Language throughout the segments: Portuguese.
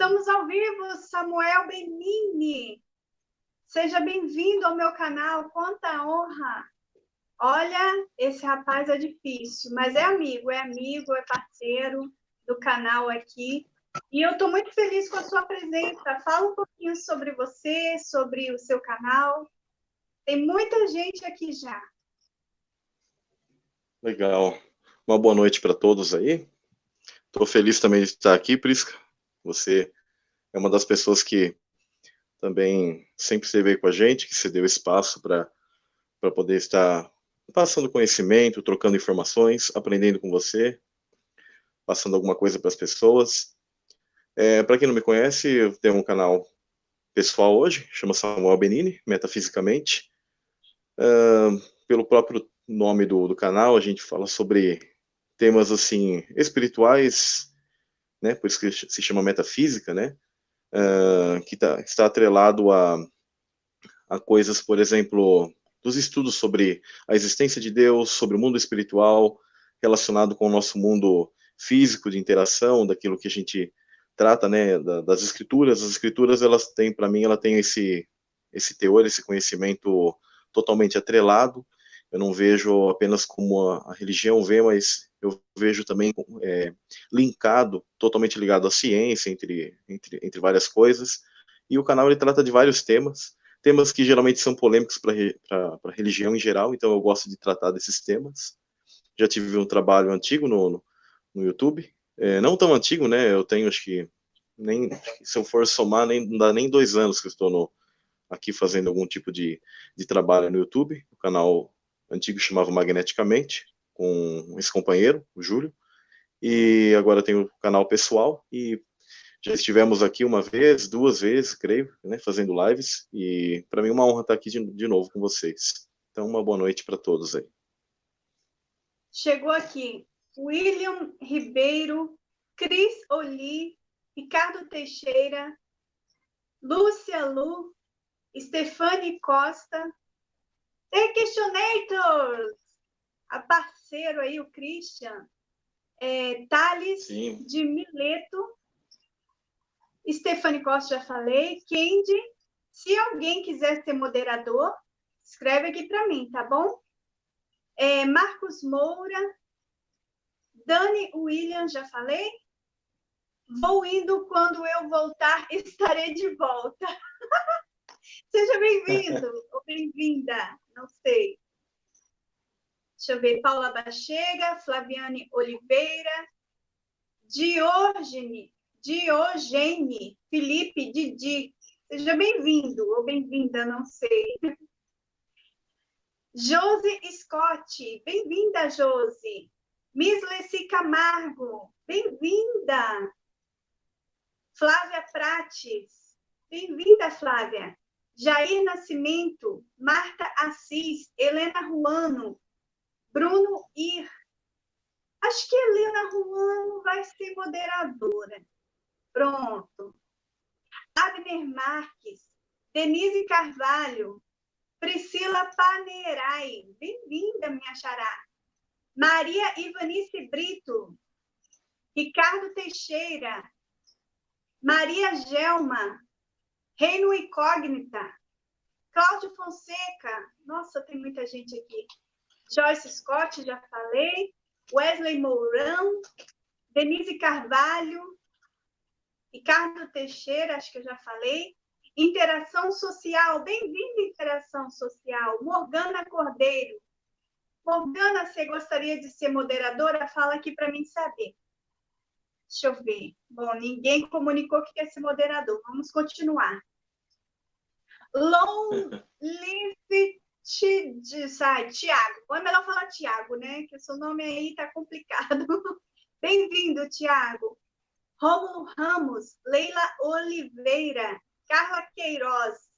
Estamos ao vivo, Samuel Benini. Seja bem-vindo ao meu canal, quanta honra. Olha, esse rapaz é difícil, mas é amigo, é parceiro do canal aqui. E eu estou muito feliz com a sua presença. Fala um pouquinho sobre você, sobre o seu canal. Tem muita gente aqui já. Legal. Uma boa noite para todos aí. Estou feliz também de estar aqui, Prisca. Você é uma das pessoas que também sempre esteve aí com a gente, que se deu espaço para poder estar passando conhecimento, trocando informações, aprendendo com você, passando alguma coisa para as pessoas. Para quem não me conhece, eu tenho um canal pessoal hoje, chama Samuel Benini, Metafisicamente. Pelo próprio nome do canal, a gente fala sobre temas assim espirituais, né? Por isso que se chama metafísica, né? Que está atrelado a coisas, por exemplo, dos estudos sobre a existência de Deus, sobre o mundo espiritual, relacionado com o nosso mundo físico de interação, daquilo que a gente trata, né? Das escrituras. As escrituras, elas têm, para mim, ela tem esse teor, esse conhecimento totalmente atrelado. Eu não vejo apenas como a religião vê, mas eu vejo também linkado, totalmente ligado à ciência, entre várias coisas. E o canal ele trata de vários temas que geralmente são polêmicos para a religião em geral, então eu gosto de tratar desses temas. Já tive um trabalho antigo no YouTube, não tão antigo, né? Eu tenho, acho que, se eu for somar, não dá nem 2 anos que eu estou aqui fazendo algum tipo de trabalho no YouTube. O canal antigo chamava Magneticamente, com esse companheiro, o Júlio, e agora tenho o canal pessoal, e já estivemos aqui uma vez, 2 vezes, creio, né, fazendo lives, e para mim é uma honra estar aqui de novo com vocês. Então, uma boa noite para todos aí. Chegou aqui William Ribeiro, Cris Oli, Ricardo Teixeira, Lúcia Lu, Stefane Costa, The Questionators, a parceiro aí, o Christian, Thales Sim. de Mileto, Stefane Costa, já falei, Kendi. Se alguém quiser ser moderador, escreve aqui para mim, tá bom? Marcos Moura, Dani William, já falei? Vou indo, quando eu voltar, estarei de volta. Seja bem-vindo ou bem-vinda, não sei. Deixa eu ver, Paula Bachega, Flaviane Oliveira, Diogene, Felipe Didi. Seja bem-vindo ou bem-vinda, não sei. Josi Scott, bem-vinda, Josi. Miss Leci Camargo, bem-vinda. Flávia Prates, bem-vinda, Flávia. Jair Nascimento, Marta Assis, Helena Ruano, Bruno Ir. Acho que Helena Ruano vai ser moderadora. Pronto. Abner Marques, Denise Carvalho, Priscila Panerai, bem-vinda, minha xará. Maria Ivanice Brito, Ricardo Teixeira, Maria Gelma, Reino Incógnita, Cláudio Fonseca, nossa, tem muita gente aqui. Joyce Scott, já falei. Wesley Mourão, Denise Carvalho, Ricardo Teixeira, acho que eu já falei. Interação social, bem-vinda, Interação Social. Morgana Cordeiro. Morgana, você gostaria de ser moderadora? Fala aqui para mim saber. Deixa eu ver. Bom, ninguém comunicou que quer ser moderador. Vamos continuar. Long Live Tiago. Ou é melhor falar Tiago, né? Que o seu nome aí tá complicado. Bem-vindo, Tiago. Rômulo Ramos, Leila Oliveira, Carla Queiroz.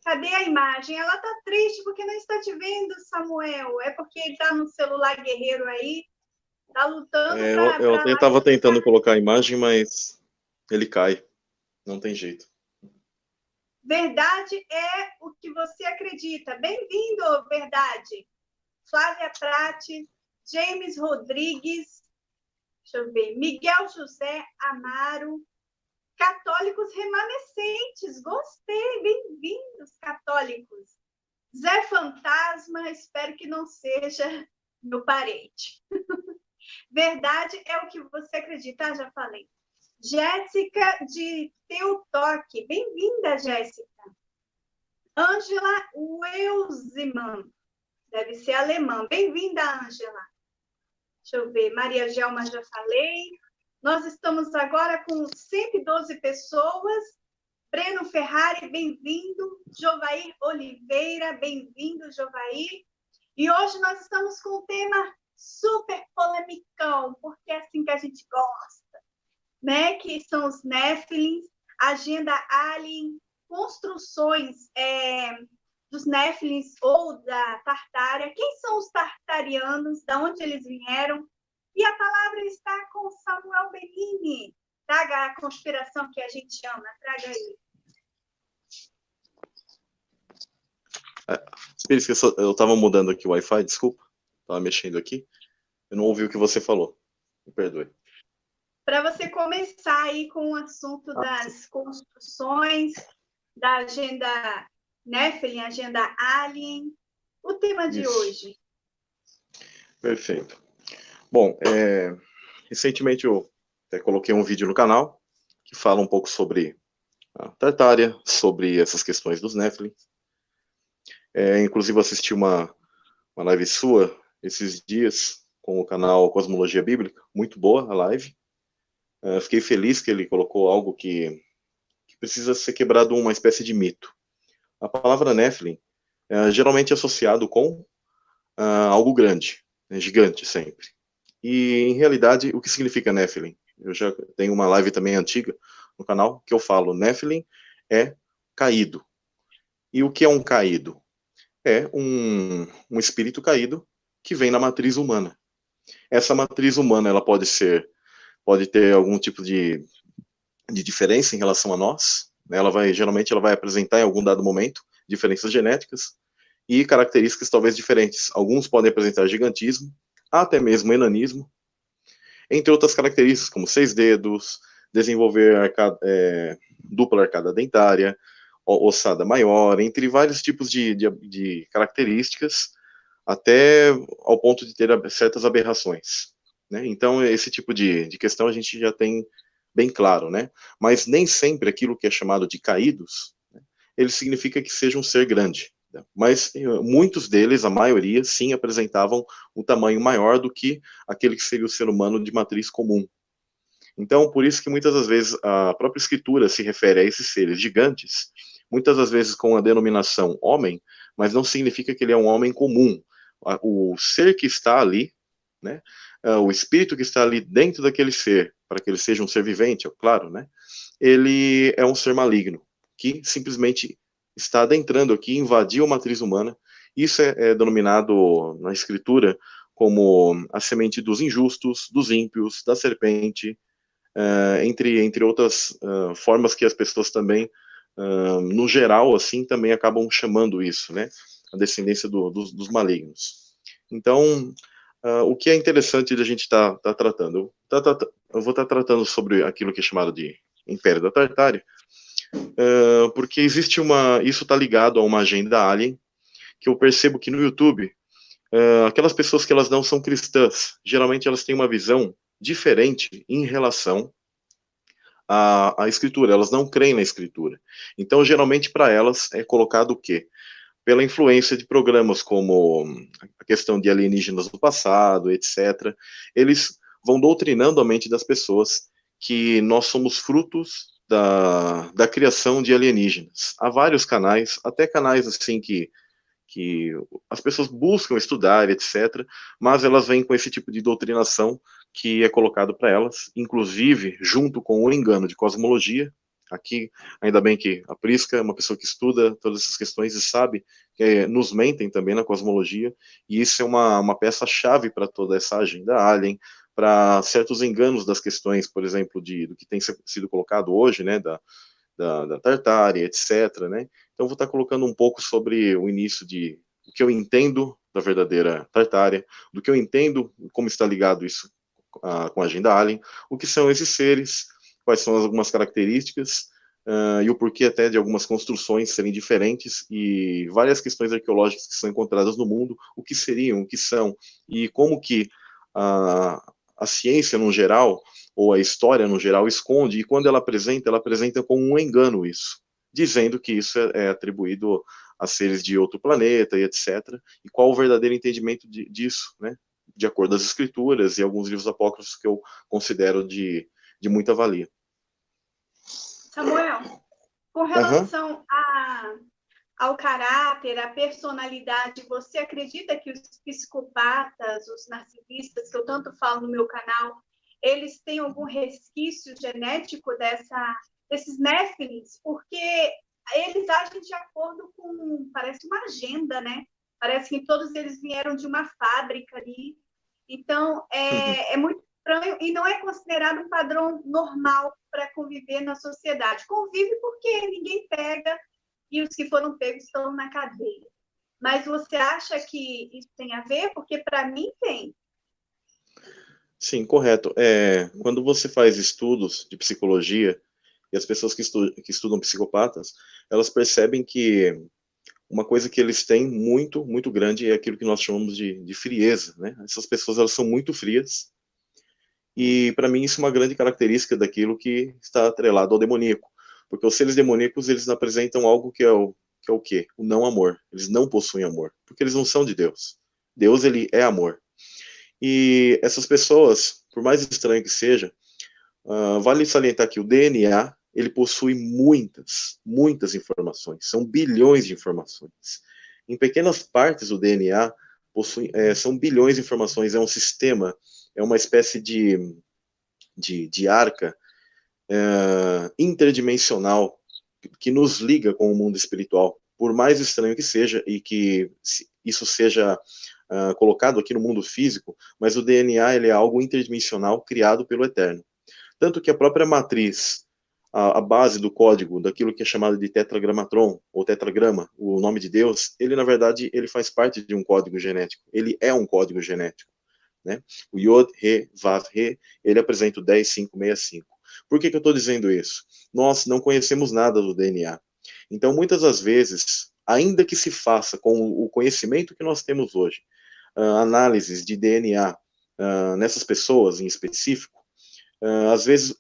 Cadê a imagem? Ela tá triste porque não está te vendo, Samuel. É porque ele tá no celular guerreiro aí, tá lutando para... Eu até estava tentando colocar a imagem, mas ele cai. Não tem jeito. Verdade é o que você acredita. Bem-vindo, Verdade. Flávia Prati, James Rodrigues, deixa eu ver, Miguel José Amaro, Católicos remanescentes, gostei, bem-vindos, católicos. Zé Fantasma, espero que não seja meu parente. Verdade é o que você acredita, já falei. Jéssica de Teutoque, bem-vinda, Jéssica. Ângela Welsman, deve ser alemã, bem-vinda, Ângela. Deixa eu ver, Maria Gelma, já falei. Nós estamos agora com 112 pessoas. Breno Ferrari, bem-vindo. Jovair Oliveira, bem-vindo, Jovair. E hoje nós estamos com um tema super polemicão, porque é assim que a gente gosta, né? Que são os Néfilins, agenda Alien, construções dos Néfilins ou da Tartária. Quem são os tartarianos? De onde eles vieram? E a palavra está com Samuel Benini. Traga a conspiração que a gente ama, traga aí. Eu estava mudando aqui o Wi-Fi, desculpa. Estava mexendo aqui. Eu não ouvi o que você falou. Me perdoe. Para você começar aí com o assunto das construções, da agenda Nephilim, agenda Alien, o tema de hoje. Perfeito. Bom, recentemente eu até coloquei um vídeo no canal que fala um pouco sobre a Tartária, sobre essas questões dos Nephilim. Inclusive assisti uma live sua esses dias com o canal Cosmologia Bíblica, muito boa a live. Fiquei feliz que ele colocou algo que precisa ser quebrado, uma espécie de mito. A palavra Nephilim geralmente é associado com algo grande, gigante sempre. E, em realidade, o que significa Nephilim? Eu já tenho uma live também antiga no canal que eu falo, Nephilim é caído. E o que é um caído? É um espírito caído que vem na matriz humana. Essa matriz humana ela pode ter algum tipo de diferença em relação a nós. Geralmente ela vai apresentar em algum dado momento diferenças genéticas e características talvez diferentes. Alguns podem apresentar gigantismo, até mesmo enanismo, entre outras características como 6 dedos, desenvolver dupla arcada dentária, ossada maior, entre vários tipos de características, até ao ponto de ter certas aberrações. Né? Então, esse tipo de questão a gente já tem bem claro, né? Mas nem sempre aquilo que é chamado de caídos, né, ele significa que seja um ser grande. Né? Mas muitos deles, a maioria, sim, apresentavam um tamanho maior do que aquele que seria o ser humano de matriz comum. Então, por isso que muitas das vezes a própria escritura se refere a esses seres gigantes, muitas das vezes com a denominação homem, mas não significa que ele é um homem comum. O ser que está ali, né, o espírito que está ali dentro daquele ser, para que ele seja um ser vivente, é claro, né, ele é um ser maligno, que simplesmente está adentrando aqui, invadiu a matriz humana. Isso é denominado na escritura como a semente dos injustos, dos ímpios, da serpente, entre outras formas que as pessoas também, no geral, assim, também acabam chamando isso, né, a descendência dos malignos. Então, o que é interessante de a gente estar tratando? Eu vou estar tratando sobre aquilo que é chamado de Império da Tartária, porque existe isso está ligado a uma agenda alien, que eu percebo que no YouTube, aquelas pessoas que elas não são cristãs, geralmente elas têm uma visão diferente em relação à escritura, elas não creem na escritura. Então, geralmente, para elas é colocado o quê? Pela influência de programas como a questão de alienígenas do passado, etc., eles vão doutrinando a mente das pessoas que nós somos frutos da criação de alienígenas. Há vários canais, até canais assim que as pessoas buscam estudar, etc., mas elas vêm com esse tipo de doutrinação que é colocado para elas, inclusive junto com o engano de cosmologia. Aqui, ainda bem que a Prisca é uma pessoa que estuda todas essas questões e sabe que nos mentem também na cosmologia, e isso é uma peça-chave para toda essa agenda alien, para certos enganos das questões, por exemplo, do que tem sido colocado hoje, né, da Tartária, etc., né? Então, vou estar colocando um pouco sobre o início do que eu entendo da verdadeira Tartária, do que eu entendo como está ligado isso com a agenda alien, o que são esses seres, quais são algumas características, e o porquê até de algumas construções serem diferentes, e várias questões arqueológicas que são encontradas no mundo, o que seriam, o que são, e como que a ciência no geral, ou a história no geral, esconde, e quando ela apresenta como um engano isso, dizendo que isso é atribuído a seres de outro planeta e etc. E qual o verdadeiro entendimento disso, né? De acordo com as escrituras e alguns livros apócrifos que eu considero de muita valia. Samuel, com relação ao caráter, à personalidade, você acredita que os psicopatas, os narcisistas, que eu tanto falo no meu canal, eles têm algum resquício genético desses néfilins? Porque eles agem de acordo com, parece uma agenda, né? Parece que todos eles vieram de uma fábrica ali. Então, é muito estranho e não é considerado um padrão normal para conviver na sociedade. Convive porque ninguém pega e os que foram pegos estão na cadeia. Mas você acha que isso tem a ver? Porque para mim tem. Sim, correto. Quando você faz estudos de psicologia, e as pessoas que estudam psicopatas, elas percebem que uma coisa que eles têm muito, muito grande é aquilo que nós chamamos de frieza, né? Essas pessoas, elas são muito frias, e para mim isso é uma grande característica daquilo que está atrelado ao demoníaco, porque os seres demoníacos, eles apresentam algo que é o quê? O não amor. Eles não possuem amor, porque eles não são de Deus. Deus, ele é amor. E essas pessoas, por mais estranho que seja, vale salientar que o DNA, ele possui muitas, muitas informações, são bilhões de informações. Em pequenas partes do DNA, são bilhões de informações, é um sistema, é uma espécie de arca interdimensional que nos liga com o mundo espiritual, por mais estranho que seja, e que isso seja colocado aqui no mundo físico, mas o DNA, ele é algo interdimensional criado pelo Eterno. Tanto que a própria matriz, a base do código, daquilo que é chamado de tetragramatron, ou tetragrama, o nome de Deus, ele, na verdade, ele faz parte de um código genético. Ele é um código genético. Né? O Yod, He, Vav, He, ele apresenta o 10565. Por que eu estou dizendo isso? Nós não conhecemos nada do DNA. Então, muitas das vezes, ainda que se faça com o conhecimento que nós temos hoje, análises de DNA nessas pessoas em específico, às vezes,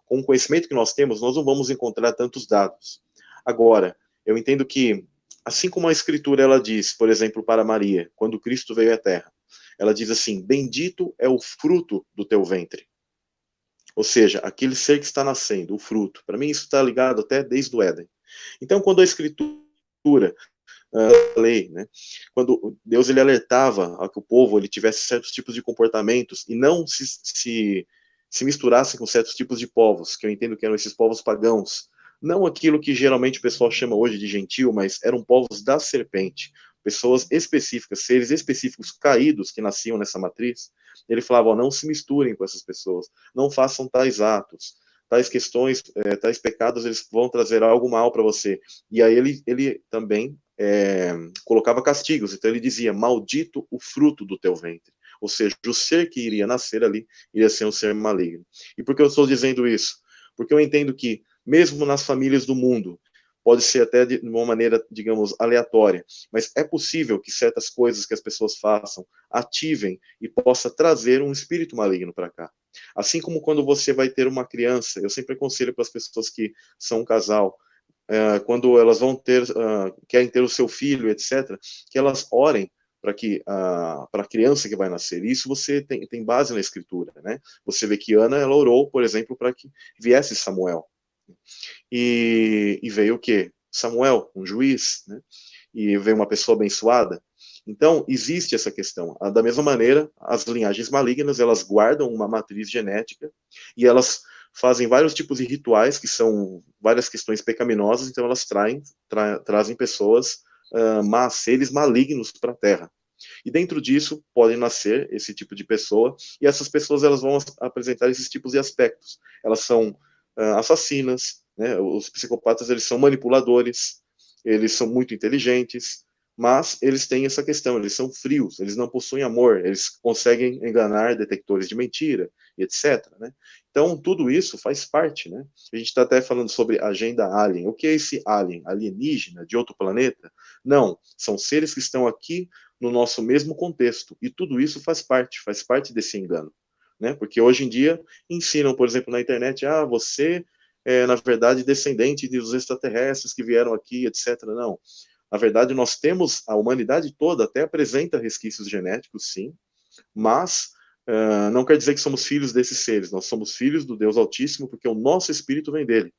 com o conhecimento que nós temos, nós não vamos encontrar tantos dados. Agora, eu entendo que, assim como a Escritura ela diz, por exemplo, para Maria, quando Cristo veio à Terra, ela diz assim: bendito é o fruto do teu ventre. Ou seja, aquele ser que está nascendo, o fruto. Para mim, isso está ligado até desde o Éden. Então, quando a Escritura, a lei, né, quando Deus ele alertava a que o povo ele tivesse certos tipos de comportamentos e não se misturasse com certos tipos de povos, que eu entendo que eram esses povos pagãos, não aquilo que geralmente o pessoal chama hoje de gentil, mas eram povos da serpente, pessoas específicas, seres específicos caídos que nasciam nessa matriz. Ele falava: não se misturem com essas pessoas, não façam tais atos, tais questões, tais pecados, eles vão trazer algo mal para você. E aí ele também colocava castigos. Então ele dizia: maldito o fruto do teu ventre. Ou seja, o ser que iria nascer ali iria ser um ser maligno. E por que eu estou dizendo isso? Porque eu entendo que, mesmo nas famílias do mundo, pode ser até de uma maneira, digamos, aleatória, mas é possível que certas coisas que as pessoas façam ativem e possa trazer um espírito maligno para cá. Assim como quando você vai ter uma criança, eu sempre aconselho para as pessoas que são um casal, quando elas vão ter, querem ter o seu filho, etc., que elas orem para que para a criança que vai nascer. Isso você tem base na Escritura, né? Você vê que Ana, ela orou, por exemplo, para que viesse Samuel. E veio o quê? Samuel, um juiz, né? E veio uma pessoa abençoada. Então, existe essa questão. Da mesma maneira, as linhagens malignas, elas guardam uma matriz genética e elas fazem vários tipos de rituais, que são várias questões pecaminosas, então elas trazem pessoas, seres malignos para a Terra. E dentro disso podem nascer esse tipo de pessoa, e essas pessoas elas vão apresentar esses tipos de aspectos. Elas são assassinas, né? Os psicopatas eles são manipuladores, eles são muito inteligentes, mas eles têm essa questão, eles são frios, eles não possuem amor, eles conseguem enganar detectores de mentira, e etc. Né? Então, tudo isso faz parte. Né? A gente está até falando sobre agenda alien. O que é esse alien? Alienígena? De outro planeta? Não, são seres que estão aqui no nosso mesmo contexto, e tudo isso faz parte desse engano. Né? Porque hoje em dia ensinam, por exemplo, na internet, você é, na verdade, descendente dos extraterrestres que vieram aqui, etc. Não. Na verdade, nós temos, a humanidade toda até apresenta resquícios genéticos, sim, mas não quer dizer que somos filhos desses seres, nós somos filhos do Deus Altíssimo, porque o nosso espírito vem dele.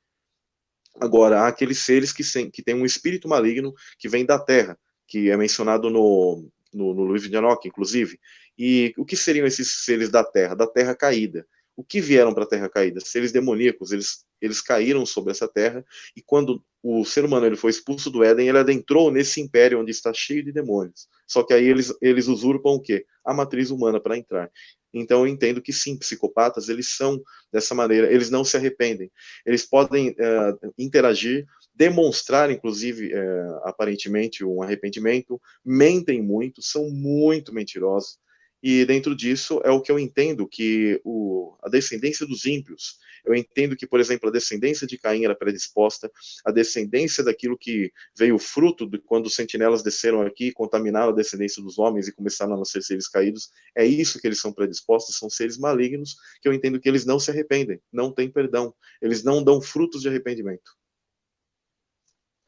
Agora, há aqueles seres que têm um espírito maligno que vem da Terra, que é mencionado no livro de Enoque, inclusive. E o que seriam esses seres da Terra? Da Terra caída. O que vieram para a Terra caída? Seres demoníacos, eles caíram sobre essa Terra, e quando o ser humano ele foi expulso do Éden, ele adentrou nesse império onde está cheio de demônios. Só que aí eles usurpam o quê? A matriz humana para entrar. Então eu entendo que sim, psicopatas, eles são dessa maneira, eles não se arrependem. Eles podem interagir, demonstrar, inclusive, aparentemente, um arrependimento, mentem muito, são muito mentirosos, e dentro disso é o que eu entendo que a descendência dos ímpios, eu entendo que, por exemplo, a descendência de Caim era predisposta, a descendência daquilo que veio fruto de quando os sentinelas desceram aqui e contaminaram a descendência dos homens e começaram a nascer seres caídos, é isso que eles são predispostos, são seres malignos, que eu entendo que eles não se arrependem, não têm perdão, eles não dão frutos de arrependimento.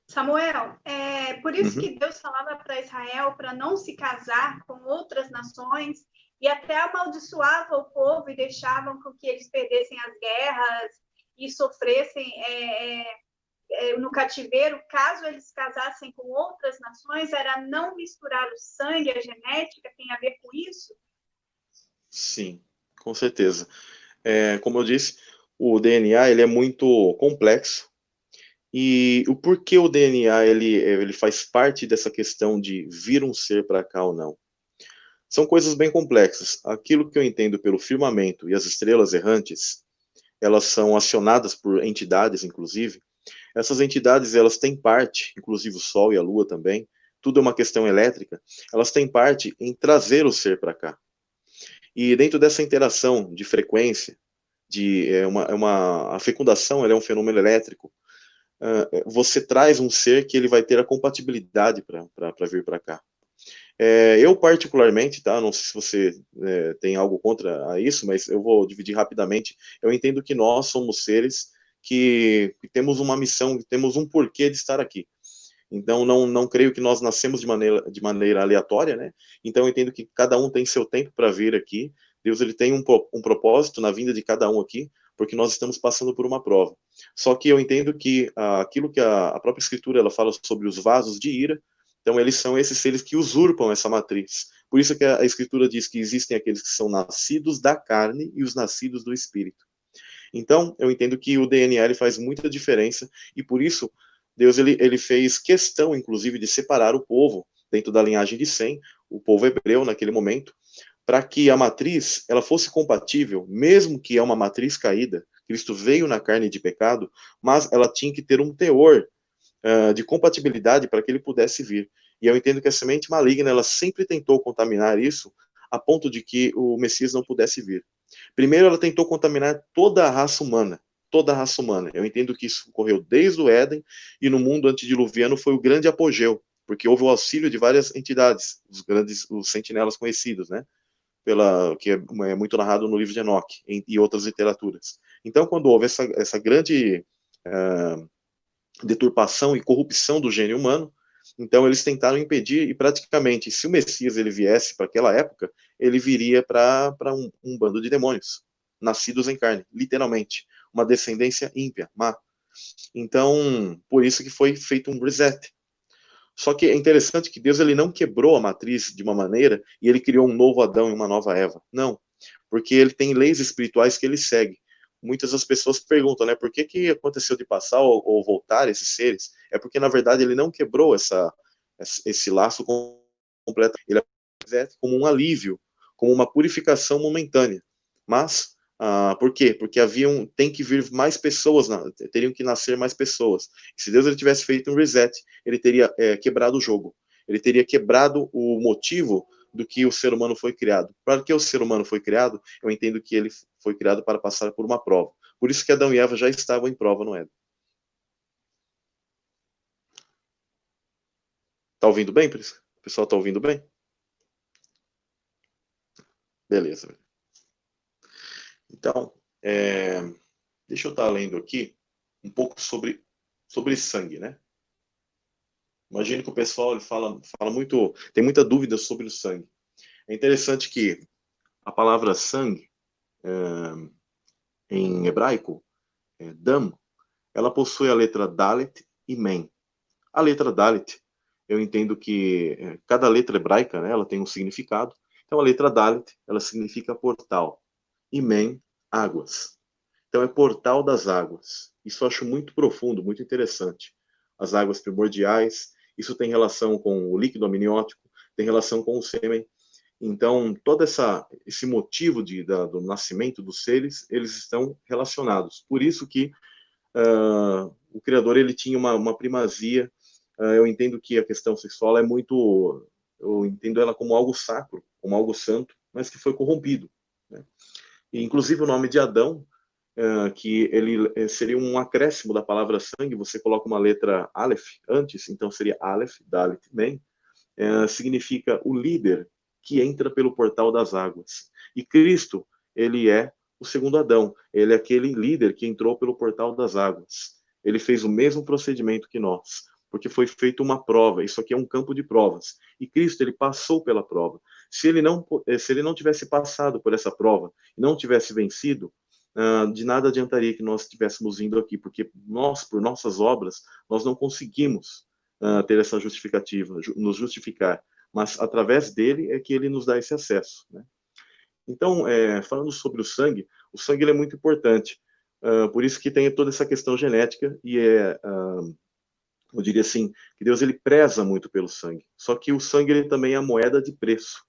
Samuel, é por isso Uhum. que Deus falava para Israel para não se casar com outras nações e até amaldiçoava o povo e deixavam com que eles perdessem as guerras e sofressem no cativeiro, caso eles casassem com outras nações, era não misturar o sangue, a genética, tem a ver com isso? Sim, com certeza. Como eu disse, o DNA ele é muito complexo, e o porquê o DNA ele faz parte dessa questão de vir um ser para cá ou não. São coisas bem complexas. Aquilo que eu entendo pelo firmamento e as estrelas errantes, elas são acionadas por entidades, inclusive. Essas entidades, elas têm parte, inclusive o Sol e a Lua também, tudo é uma questão elétrica, elas têm parte em trazer o ser para cá. E dentro dessa interação de frequência, a fecundação é um fenômeno elétrico, você traz um ser que ele vai ter a compatibilidade para vir para cá. Eu particularmente, tá? Não sei se você tem algo contra isso, mas eu vou dividir rapidamente. Eu entendo que nós somos seres que temos uma missão, que temos um porquê de estar aqui. Então, não creio que nós nascemos de maneira aleatória, né? Então, eu entendo que cada um tem seu tempo para vir aqui. Deus ele tem um propósito na vinda de cada um aqui, porque nós estamos passando por uma prova. Só que eu entendo que aquilo que a própria Escritura ela fala sobre os vasos de ira, então eles são esses seres que usurpam essa matriz. Por isso que a Escritura diz que existem aqueles que são nascidos da carne e os nascidos do Espírito. Então, eu entendo que o DNA ele faz muita diferença, e por isso Deus ele fez questão, inclusive, de separar o povo dentro da linhagem de Sem, o povo hebreu naquele momento, para que a matriz ela fosse compatível, mesmo que é uma matriz caída. Cristo veio na carne de pecado, mas ela tinha que ter um teor de compatibilidade para que ele pudesse vir. E eu entendo que a semente maligna ela sempre tentou contaminar isso, a ponto de que o Messias não pudesse vir. Primeiro, ela tentou contaminar toda a raça humana. Toda a raça humana. Eu entendo que isso ocorreu desde o Éden, e no mundo antediluviano foi o grande apogeu, porque houve o auxílio de várias entidades, os sentinelas conhecidos, né? Que é muito narrado no livro de Enoque e outras literaturas. Então, quando houve essa grande deturpação e corrupção do gênio humano, então eles tentaram impedir, e praticamente, se o Messias ele viesse para aquela época, ele viria para um bando de demônios, nascidos em carne, literalmente, uma descendência ímpia, má. Então, por isso que foi feito um reset. Só que é interessante que Deus ele não quebrou a matriz de uma maneira e ele criou um novo Adão e uma nova Eva. Não, porque ele tem leis espirituais que ele segue. Muitas das pessoas perguntam, né, por que aconteceu de passar ou voltar esses seres? É porque, na verdade, ele não quebrou esse laço completo. Ele é como um alívio, como uma purificação momentânea. Mas, por quê? Porque tem que vir mais pessoas, teriam que nascer mais pessoas. Se Deus ele tivesse feito um reset, ele teria quebrado o jogo. Ele teria quebrado o motivo do que o ser humano foi criado. Para que o ser humano foi criado, eu entendo que ele foi criado para passar por uma prova. Por isso que Adão e Eva já estavam em prova no Éden. Tá ouvindo bem, Prisca? O pessoal tá ouvindo bem? Beleza. Então, deixa eu estar lendo aqui um pouco sobre sangue, né? Imagino que o pessoal ele fala muito, tem muita dúvida sobre o sangue. É interessante que a palavra sangue, em hebraico, dam, ela possui a letra Dalet e Men. A letra Dalet, eu entendo que cada letra hebraica, né, ela tem um significado. Então, a letra Dalet, ela significa portal. E Men, águas. Então, é portal das águas. Isso eu acho muito profundo, muito interessante. As águas primordiais, isso tem relação com o líquido amniótico, tem relação com o sêmen. Então, todo esse motivo do nascimento dos seres, eles estão relacionados. Por isso que o Criador ele tinha uma primazia. Eu entendo que a questão sexual é muito... Eu entendo ela como algo sacro, como algo santo, mas que foi corrompido. Né? E, inclusive, o nome de Adão, que ele seria um acréscimo da palavra sangue, você coloca uma letra Aleph antes, então seria Aleph, Dalet, Men, significa o líder que entra pelo portal das águas. E Cristo, ele é o segundo Adão, ele é aquele líder que entrou pelo portal das águas. Ele fez o mesmo procedimento que nós, porque foi feita uma prova, isso aqui é um campo de provas. E Cristo, ele passou pela prova. Se ele não tivesse passado por essa prova, e não tivesse vencido, de nada adiantaria que nós estivéssemos indo aqui, porque nós, por nossas obras, nós não conseguimos ter essa justificativa, nos justificar, mas através dele é que ele nos dá esse acesso. Né? Então, falando sobre o sangue ele é muito importante, por isso que tem toda essa questão genética, e eu diria assim, que Deus ele preza muito pelo sangue, só que o sangue ele também é a moeda de preço.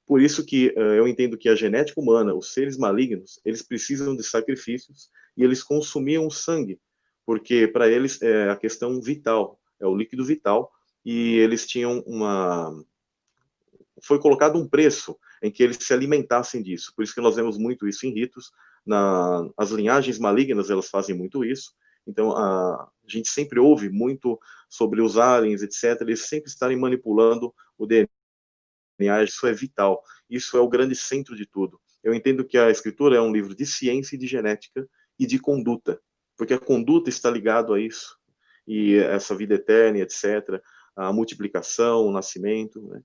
Por isso que eu entendo que a genética humana, os seres malignos, eles precisam de sacrifícios e eles consumiam o sangue, porque para eles é a questão vital, é o líquido vital, e eles tinham foi colocado um preço em que eles se alimentassem disso. Por isso que nós vemos muito isso em ritos, as linhagens malignas, elas fazem muito isso. Então, a gente sempre ouve muito sobre os aliens, etc. Eles sempre estarem manipulando o DNA, isso é vital. Isso é o grande centro de tudo. Eu entendo que a Escritura é um livro de ciência e de genética e de conduta, porque a conduta está ligada a isso. E essa vida eterna, etc., a multiplicação, o nascimento. Né?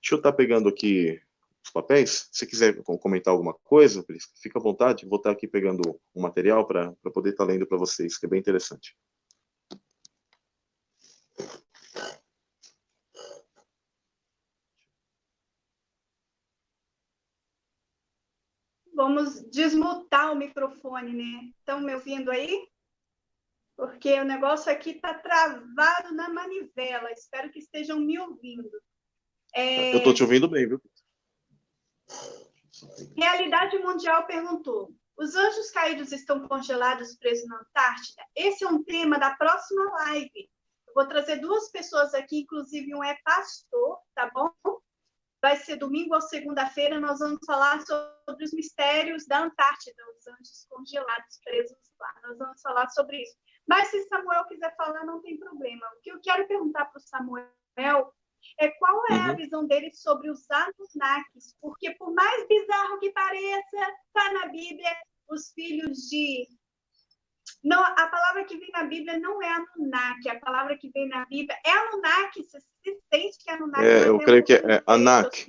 Deixa eu estar pegando aqui os papéis. Se quiser comentar alguma coisa, fica à vontade. Vou estar aqui pegando um material para poder estar lendo para vocês, que é bem interessante. Vamos desmutar o microfone, né? Estão me ouvindo aí? Porque o negócio aqui está travado na manivela. Espero que estejam me ouvindo. Eu estou te ouvindo bem, viu? Realidade Mundial perguntou: os anjos caídos estão congelados presos na Antártida? Esse é um tema da próxima live. Eu vou trazer duas pessoas aqui, inclusive um é pastor, tá bom? Vai ser domingo ou segunda-feira, nós vamos falar sobre os mistérios da Antártida, os anjos congelados presos lá. Nós vamos falar sobre isso. Mas se Samuel quiser falar, não tem problema. O que eu quero perguntar para o Samuel é qual é a visão dele sobre os Anunnakis, porque por mais bizarro que pareça, está na Bíblia, os filhos de... Não, a palavra que vem na Bíblia não é Anunnaki, a palavra que vem na Bíblia é Anunnaki, você se sente que é Anunnaki. Eu creio que é Anak,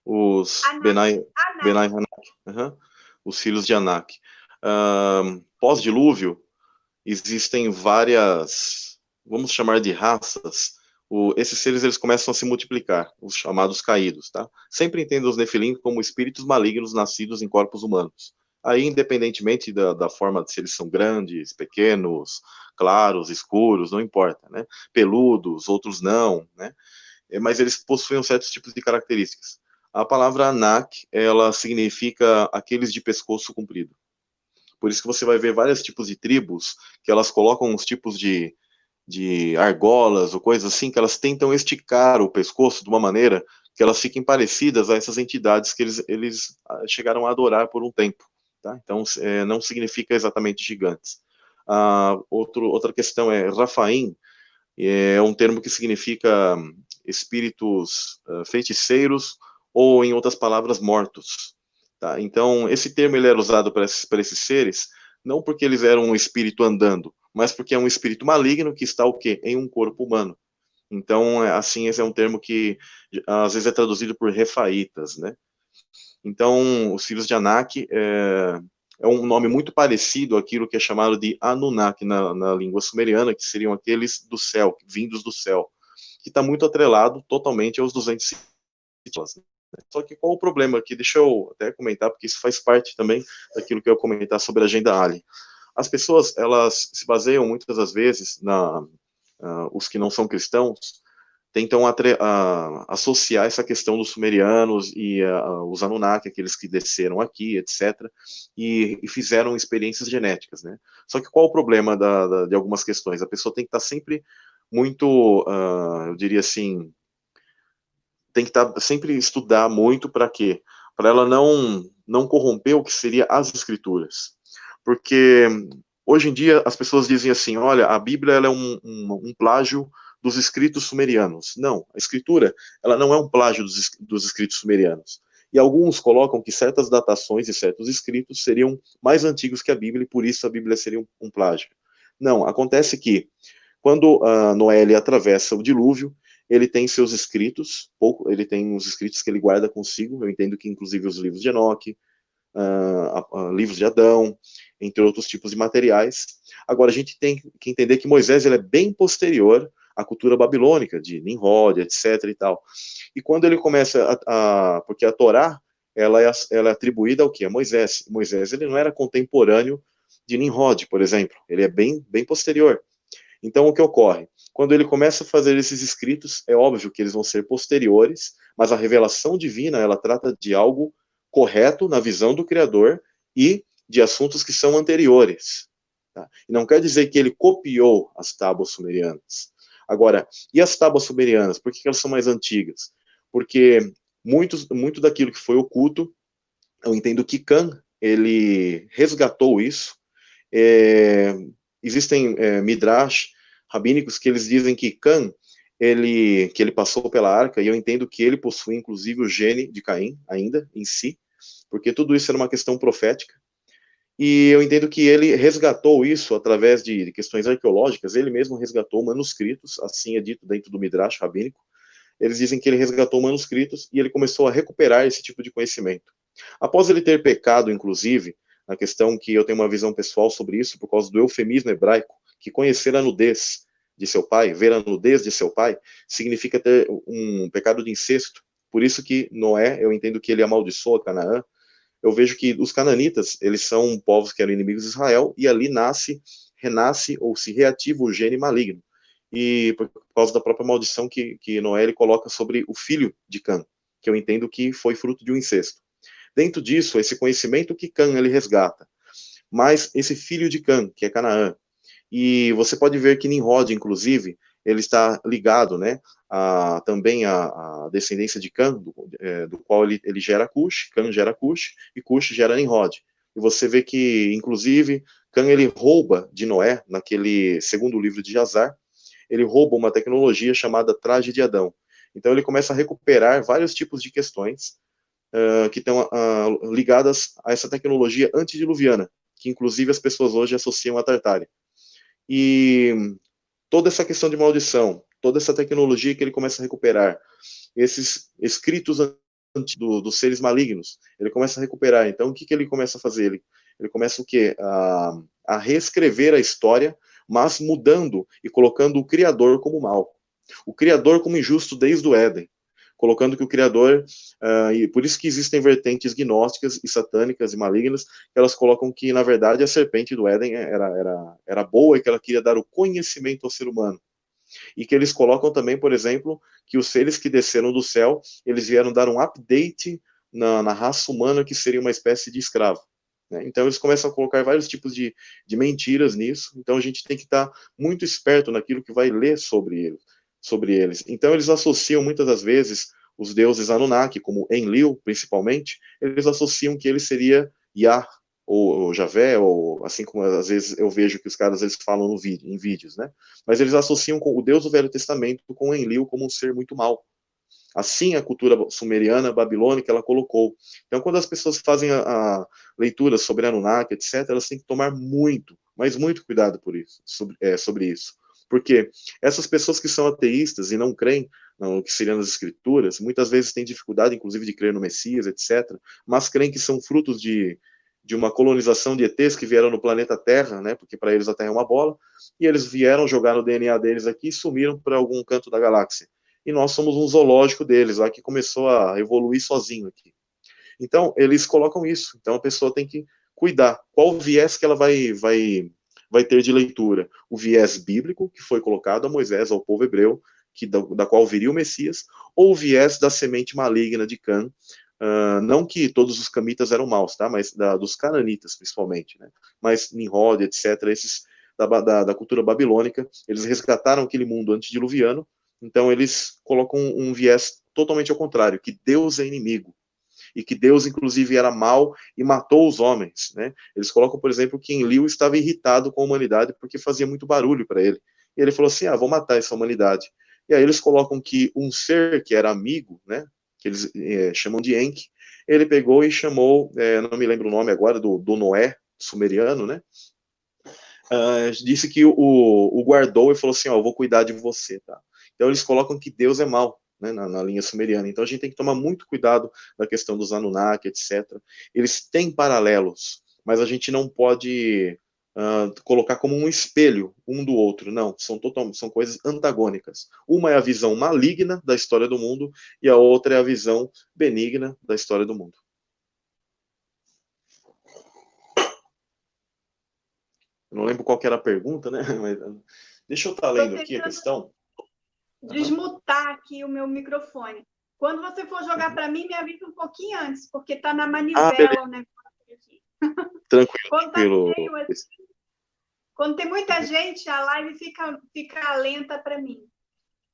os Benai Anak, os filhos de Anak. Pós-dilúvio, existem várias, vamos chamar de raças. Esses seres eles começam a se multiplicar, os chamados caídos, tá? Sempre entendo os Nefilim como espíritos malignos nascidos em corpos humanos. Aí, independentemente da forma de se eles são grandes, pequenos, claros, escuros, não importa, né? Peludos, outros não, né? Mas eles possuem certos tipos de características. A palavra Anak, ela significa aqueles de pescoço comprido. Por isso que você vai ver vários tipos de tribos que elas colocam uns tipos de de argolas ou coisas assim, que elas tentam esticar o pescoço de uma maneira que elas fiquem parecidas a essas entidades que eles chegaram a adorar por um tempo. Tá? Então, não significa exatamente gigantes. Outra questão é Rafaim, é um termo que significa espíritos feiticeiros, ou, em outras palavras, mortos. Tá? Então, esse termo ele era usado para esses seres, não porque eles eram um espírito andando, mas porque é um espírito maligno que está o quê? Em um corpo humano. Então, assim, esse é um termo que às vezes é traduzido por refaítas, né? Então, os filhos de Anak é um nome muito parecido àquilo que é chamado de Anunnaki na língua sumeriana, que seriam aqueles do céu, vindos do céu, que está muito atrelado totalmente aos 200 ciclos. Só que qual o problema aqui? Deixa eu até comentar, porque isso faz parte também daquilo que eu ia comentar sobre a agenda Alien. As pessoas, elas se baseiam muitas das vezes, os que não são cristãos, tentam associar essa questão dos sumerianos e os Anunnaki, aqueles que desceram aqui, etc., e fizeram experiências genéticas, né? Só que qual o problema de algumas questões? A pessoa tem que estar sempre muito, eu diria assim, tem que sempre estudar muito para quê? Para ela não corromper o que seria as escrituras. Porque hoje em dia as pessoas dizem assim, olha, a Bíblia ela é um plágio dos escritos sumerianos. Não, a escritura ela não é um plágio dos escritos sumerianos. E alguns colocam que certas datações e certos escritos seriam mais antigos que a Bíblia e por isso a Bíblia seria um plágio. Não, acontece que quando Noé ele atravessa o dilúvio, ele tem seus escritos, ele tem os escritos que ele guarda consigo, eu entendo que inclusive os livros de Enoque, livros de Adão, entre outros tipos de materiais. Agora, a gente tem que entender que Moisés ele é bem posterior à cultura babilônica, de Nimrod, etc. e tal. E quando ele começa porque a Torá, ela é atribuída ao quê? A Moisés. Moisés ele não era contemporâneo de Nimrod, por exemplo, ele é bem posterior. Então, o que ocorre? Quando ele começa a fazer esses escritos, é óbvio que eles vão ser posteriores, mas a revelação divina, ela trata de algo correto na visão do Criador e de assuntos que são anteriores. Tá? E não quer dizer que ele copiou as tábuas sumerianas. Agora, e as tábuas sumerianas? Por que elas são mais antigas? Porque muito daquilo que foi oculto, eu entendo que Khan, ele resgatou isso. Existem midrash rabínicos que eles dizem que Cã, que ele passou pela arca, e eu entendo que ele possui inclusive o gene de Caim ainda em si, porque tudo isso era uma questão profética, e eu entendo que ele resgatou isso através de questões arqueológicas, ele mesmo resgatou manuscritos, assim é dito dentro do midrash rabínico, eles dizem que ele resgatou manuscritos e ele começou a recuperar esse tipo de conhecimento. Após ele ter pecado, inclusive, na questão que eu tenho uma visão pessoal sobre isso, por causa do eufemismo hebraico, que conhecer a nudez de seu pai, ver a nudez de seu pai, significa ter um pecado de incesto. Por isso que Noé, eu entendo que ele amaldiçoa Canaã. Eu vejo que os cananitas, eles são povos que eram inimigos de Israel, e ali renasce ou se reativa o gene maligno. E por causa da própria maldição que Noé ele coloca sobre o filho de Cã, que eu entendo que foi fruto de um incesto. Dentro disso, esse conhecimento que Cã ele resgata, mas esse filho de Cã, que é Canaã, e você pode ver que Nimrod, inclusive, ele está ligado, né, também a descendência de Cã, do qual ele gera Cush, Cã gera Cush, e Cush gera Nimrod. E você vê que, inclusive, Cã ele rouba de Noé, naquele segundo livro de Jazar, ele rouba uma tecnologia chamada traje de Adão. Então ele começa a recuperar vários tipos de questões que estão ligadas a essa tecnologia antediluviana, que inclusive as pessoas hoje associam à Tartária. E toda essa questão de maldição, toda essa tecnologia que ele começa a recuperar, esses escritos dos seres malignos, ele começa a recuperar. Então, o que ele começa a fazer? Ele começa o quê? A reescrever a história, mas mudando e colocando o Criador como mal. O Criador como injusto desde o Éden. Colocando que o Criador, e por isso que existem vertentes gnósticas e satânicas e malignas, que elas colocam que, na verdade, a serpente do Éden era boa e que ela queria dar o conhecimento ao ser humano. E que eles colocam também, por exemplo, que os seres que desceram do céu, eles vieram dar um update na raça humana que seria uma espécie de escravo. né? Então eles começam a colocar vários tipos de mentiras nisso, então a gente tem que estar muito esperto naquilo que vai ler sobre eles. Então eles associam muitas das vezes os deuses Anunnaki, como Enlil, principalmente, eles associam que ele seria Yah, ou Javé, ou assim como às vezes eu vejo que os caras eles falam no vídeo, em vídeos, né? Mas eles associam com o Deus do Velho Testamento com Enlil como um ser muito mau. Assim a cultura sumeriana, babilônica, ela colocou. Então, quando as pessoas fazem a leitura sobre Anunnaki, etc., elas têm que tomar muito, mas muito cuidado por isso, sobre isso. Porque essas pessoas que são ateístas e não creem no que seriam as escrituras, muitas vezes têm dificuldade, inclusive, de crer no Messias, etc., mas creem que são frutos de uma colonização de ETs que vieram no planeta Terra, né, porque para eles a Terra é uma bola, e eles vieram jogar o DNA deles aqui e sumiram para algum canto da galáxia. E nós somos um zoológico deles, lá que começou a evoluir sozinho aqui. Então, eles colocam isso. Então, a pessoa tem que cuidar. Qual viés que ela vai ter de leitura? O viés bíblico, que foi colocado a Moisés, ao povo hebreu, da qual viria o Messias, ou o viés da semente maligna de Cã, não que todos os camitas eram maus, tá? Mas dos cananitas, principalmente, né? Mas Nimrod, etc., esses da cultura babilônica, eles resgataram aquele mundo antediluviano, então eles colocam um viés totalmente ao contrário, que Deus é inimigo, e que Deus, inclusive, era mau e matou os homens, né? Eles colocam, por exemplo, que Enlil estava irritado com a humanidade porque fazia muito barulho para ele. E ele falou assim, vou matar essa humanidade. E aí eles colocam que um ser que era amigo, né, que eles chamam de Enki, ele pegou e chamou, não me lembro o nome agora, do Noé, sumeriano, né? Disse que o guardou e falou assim, eu vou cuidar de você, tá? Então eles colocam que Deus é mau, né, na linha sumeriana. Então a gente tem que tomar muito cuidado na questão dos Anunnaki, etc. Eles têm paralelos, mas a gente não pode colocar como um espelho um do outro. Não, são coisas antagônicas. Uma é a visão maligna da história do mundo e a outra é a visão benigna da história do mundo. Eu não lembro qual que era a pergunta, né? Mas, deixa eu estar lendo aqui a questão. Desmutar aqui o meu microfone. Quando você for jogar para mim, me avisa um pouquinho antes, porque está na manivela o negócio aqui. Tranquilo, quando tranquilo. Assim, quando tem muita gente, a live fica lenta para mim.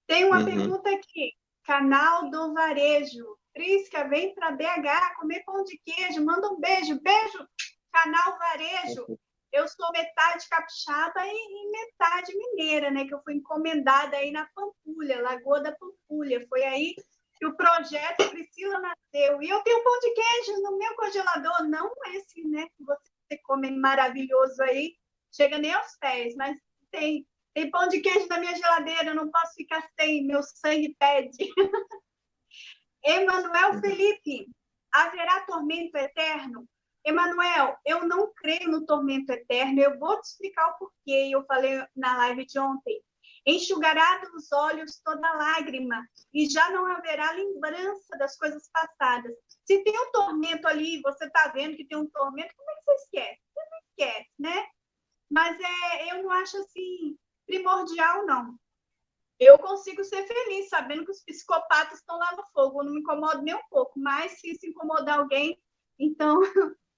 Tem uma pergunta aqui. Canal do Varejo. Prisca, vem para BH comer pão de queijo. Manda um beijo. Beijo, Canal Varejo. Eu sou metade capixaba e metade mineira, né? Que eu fui encomendada aí na Pampulha, Lagoa da Pampulha. Foi aí que o projeto Priscila nasceu. E eu tenho pão de queijo no meu congelador, não esse, né? Que você come maravilhoso aí, chega nem aos pés, mas tem pão de queijo na minha geladeira, eu não posso ficar sem, meu sangue pede. Emanuel Felipe, haverá tormento eterno? Emanuel, eu não creio no tormento eterno, eu vou te explicar o porquê, eu falei na live de ontem. Enxugará dos olhos toda lágrima, e já não haverá lembrança das coisas passadas. Se tem um tormento ali, você está vendo que tem um tormento, como é que você esquece? Você não esquece, né? Mas eu não acho assim primordial, não. Eu consigo ser feliz sabendo que os psicopatas estão lá no fogo, eu não me incomodo nem um pouco, mas se incomodar alguém, então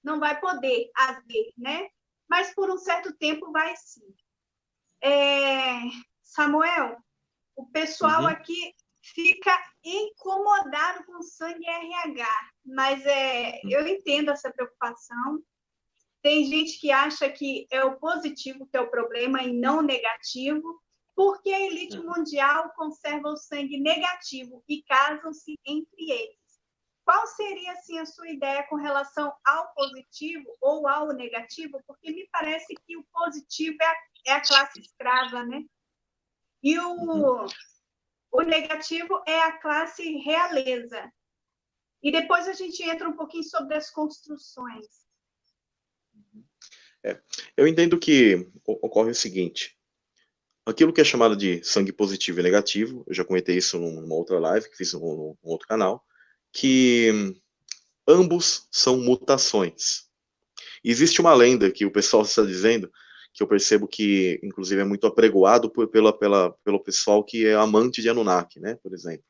não vai poder haver, né? Mas por um certo tempo vai sim. Samuel, o pessoal aqui fica incomodado com sangue RH, mas eu entendo essa preocupação. Tem gente que acha que é o positivo que é o problema e não o negativo, porque a elite mundial conserva o sangue negativo e casam-se entre eles. Qual seria, assim, a sua ideia com relação ao positivo ou ao negativo? Porque me parece que o positivo é a classe escrava, né? E o negativo é a classe realeza. E depois a gente entra um pouquinho sobre as construções. Eu entendo que ocorre o seguinte, aquilo que é chamado de sangue positivo e negativo, eu já comentei isso numa outra live que fiz num outro canal, que ambos são mutações. Existe uma lenda que o pessoal está dizendo, que eu percebo que, inclusive, é muito apregoado pelo pessoal que é amante de Anunnaki, né, por exemplo.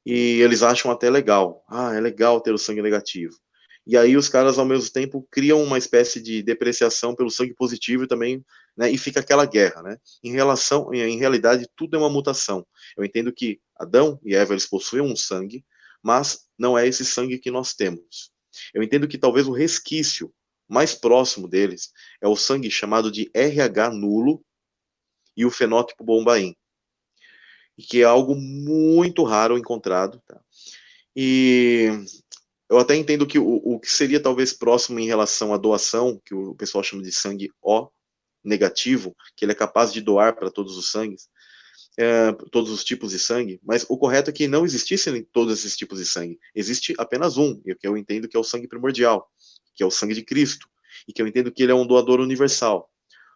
E eles acham até legal. É legal ter o sangue negativo. e aí os caras, ao mesmo tempo, criam uma espécie de depreciação pelo sangue positivo e também, né, e fica aquela guerra, né? Em realidade, tudo é uma mutação. Eu entendo que Adão e Eva, eles possuem um sangue, mas não é esse sangue que nós temos. Eu entendo que talvez o resquício mais próximo deles é o sangue chamado de RH nulo e o fenótipo bombaim, que é algo muito raro encontrado, tá? E eu até entendo que o que seria talvez próximo em relação à doação, que o pessoal chama de sangue O negativo, que ele é capaz de doar para todos os sangues, todos os tipos de sangue, mas o correto é que não existissem todos esses tipos de sangue. Existe apenas um, e que eu entendo que é o sangue primordial, que é o sangue de Cristo, e que eu entendo que ele é um doador universal.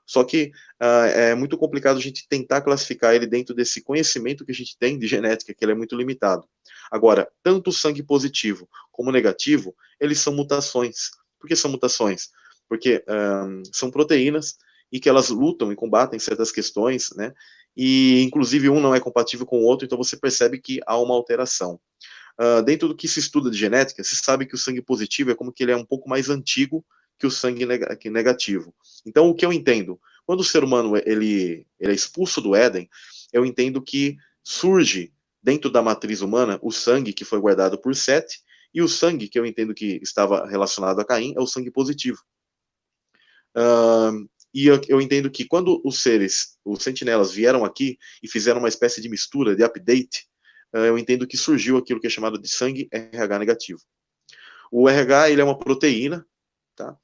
Só que é muito complicado a gente tentar classificar ele dentro desse conhecimento que a gente tem de genética, que ele é muito limitado. Agora, tanto o sangue positivo como negativo, eles são mutações. Por que são mutações? Porque são proteínas e que elas lutam e combatem certas questões, né? E, inclusive, um não é compatível com o outro, então você percebe que há uma alteração. Dentro do que se estuda de genética, se sabe que o sangue positivo é como que ele é um pouco mais antigo que o sangue negativo. Então, o que eu entendo? Quando o ser humano ele é expulso do Éden, eu entendo que surge dentro da matriz humana o sangue que foi guardado por Sete, e o sangue que eu entendo que estava relacionado a Caim é o sangue positivo. E eu entendo que quando os seres, os sentinelas, vieram aqui e fizeram uma espécie de mistura, de update, eu entendo que surgiu aquilo que é chamado de sangue RH negativo. O RH ele é uma proteína, tá?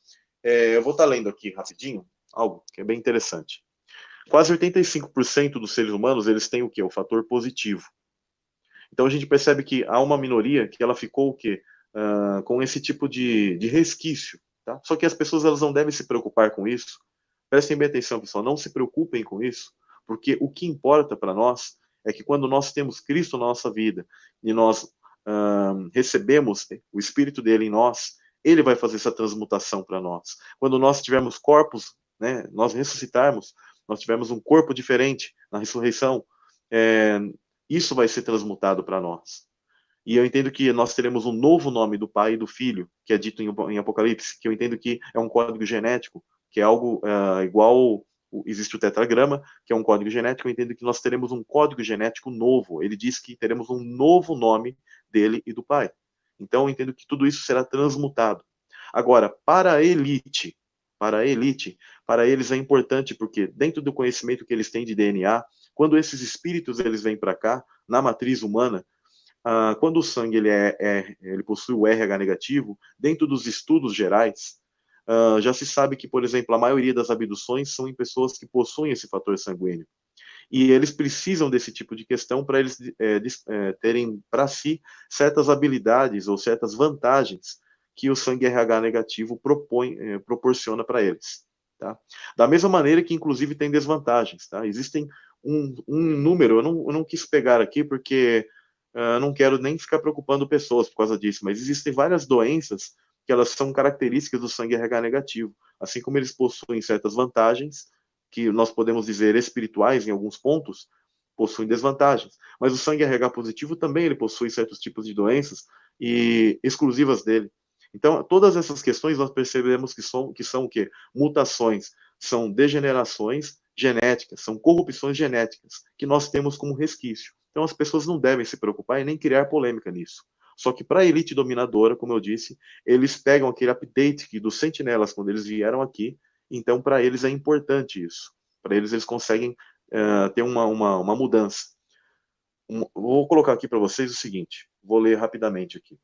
Eu vou estar lendo aqui rapidinho algo que é bem interessante. Quase 85% dos seres humanos eles têm o quê? O fator positivo. Então a gente percebe que há uma minoria que ela ficou o quê? Com esse tipo de resquício. Tá? Só que as pessoas elas não devem se preocupar com isso. Prestem bem atenção, pessoal, não se preocupem com isso, porque o que importa para nós é que quando nós temos Cristo na nossa vida e nós recebemos o Espírito dele em nós, ele vai fazer essa transmutação para nós. Quando nós tivermos corpos, né, nós ressuscitarmos, nós tivermos um corpo diferente na ressurreição, isso vai ser transmutado para nós. E eu entendo que nós teremos um novo nome do Pai e do Filho, que é dito em Apocalipse, que eu entendo que é um código genético, que é algo igual, existe o tetragrama, que é um código genético, eu entendo que nós teremos um código genético novo. Ele diz que teremos um novo nome dele e do Pai. Então eu entendo que tudo isso será transmutado. Agora, para a elite, para eles é importante, porque dentro do conhecimento que eles têm de DNA, quando esses espíritos eles vêm para cá, na matriz humana, quando o sangue ele possui o RH negativo, dentro dos estudos gerais, já se sabe que, por exemplo, a maioria das abduções são em pessoas que possuem esse fator sanguíneo. E eles precisam desse tipo de questão para eles terem para si certas habilidades ou certas vantagens que o sangue RH negativo proporciona para eles. Tá? Da mesma maneira que, inclusive, tem desvantagens. Tá? Existem um número, eu não quis pegar aqui porque não quero nem ficar preocupando pessoas por causa disso, mas existem várias doenças que elas são características do sangue RH negativo, assim como eles possuem certas vantagens, que nós podemos dizer espirituais em alguns pontos, possuem desvantagens. Mas o sangue RH positivo também ele possui certos tipos de doenças e exclusivas dele. Então, todas essas questões nós percebemos que são o quê? Mutações, são degenerações genéticas, são corrupções genéticas que nós temos como resquício. Então as pessoas não devem se preocupar e nem criar polêmica nisso. Só que para a elite dominadora, como eu disse, eles pegam aquele update dos sentinelas quando eles vieram aqui, então para eles é importante isso. Para eles conseguem ter uma mudança. Vou colocar aqui para vocês o seguinte, vou ler rapidamente aqui.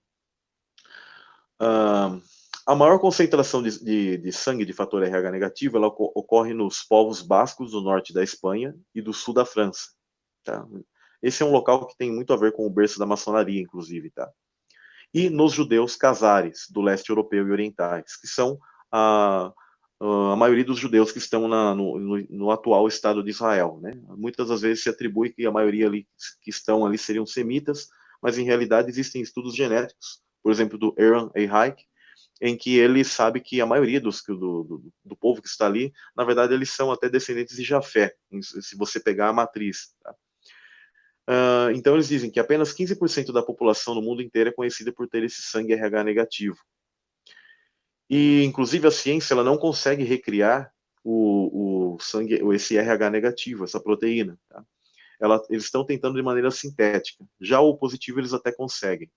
A maior concentração de sangue de fator RH negativo ela ocorre nos povos bascos do norte da Espanha e do sul da França. Tá? Esse é um local que tem muito a ver com o berço da maçonaria, inclusive, tá? E nos judeus casares, do leste europeu e orientais, que são a maioria dos judeus que estão no atual Estado de Israel, né? Muitas das vezes se atribui que a maioria ali, que estão ali seriam semitas, mas em realidade existem estudos genéticos, por exemplo, do Aaron A. Hike, em que ele sabe que a maioria do povo que está ali, na verdade, eles são até descendentes de Jafé, se você pegar a matriz, tá? Então eles dizem que apenas 15% da população no mundo inteiro é conhecida por ter esse sangue RH negativo. E, inclusive, a ciência ela não consegue recriar o sangue, esse RH negativo, essa proteína. Tá? Eles estão tentando de maneira sintética. Já o positivo eles até conseguem.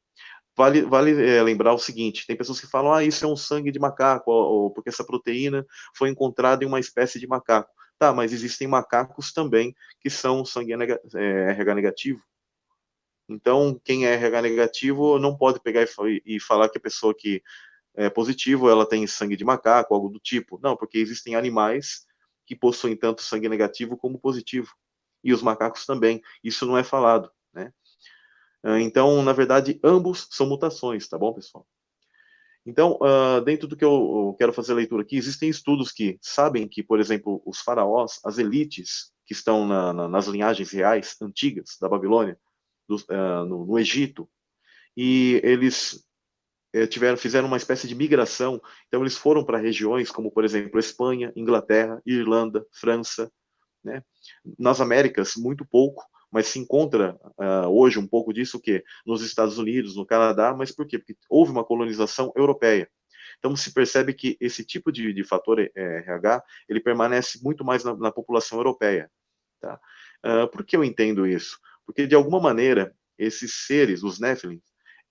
Vale lembrar o seguinte: tem pessoas que falam, isso é um sangue de macaco, ou porque essa proteína foi encontrada em uma espécie de macaco. Tá, mas existem macacos também que são sangue RH negativo. Então, quem é RH negativo não pode pegar e falar que a pessoa que é positivo ela tem sangue de macaco, algo do tipo. Não, porque existem animais que possuem tanto sangue negativo como positivo. E os macacos também. Isso não é falado, né? Então, na verdade, ambos são mutações, tá bom, pessoal? Então, dentro do que eu quero fazer a leitura aqui, existem estudos que sabem que, por exemplo, os faraós, as elites que estão nas linhagens reais antigas da Babilônia, no Egito, e eles fizeram uma espécie de migração. Então, eles foram para regiões como, por exemplo, Espanha, Inglaterra, Irlanda, França, né? Nas Américas, muito pouco, mas se encontra hoje um pouco disso que nos Estados Unidos, no Canadá, mas por quê? Porque houve uma colonização europeia. Então se percebe que esse tipo de fator RH ele permanece muito mais na população europeia. Tá? Por que eu entendo isso? Porque de alguma maneira esses seres, os Nephilim,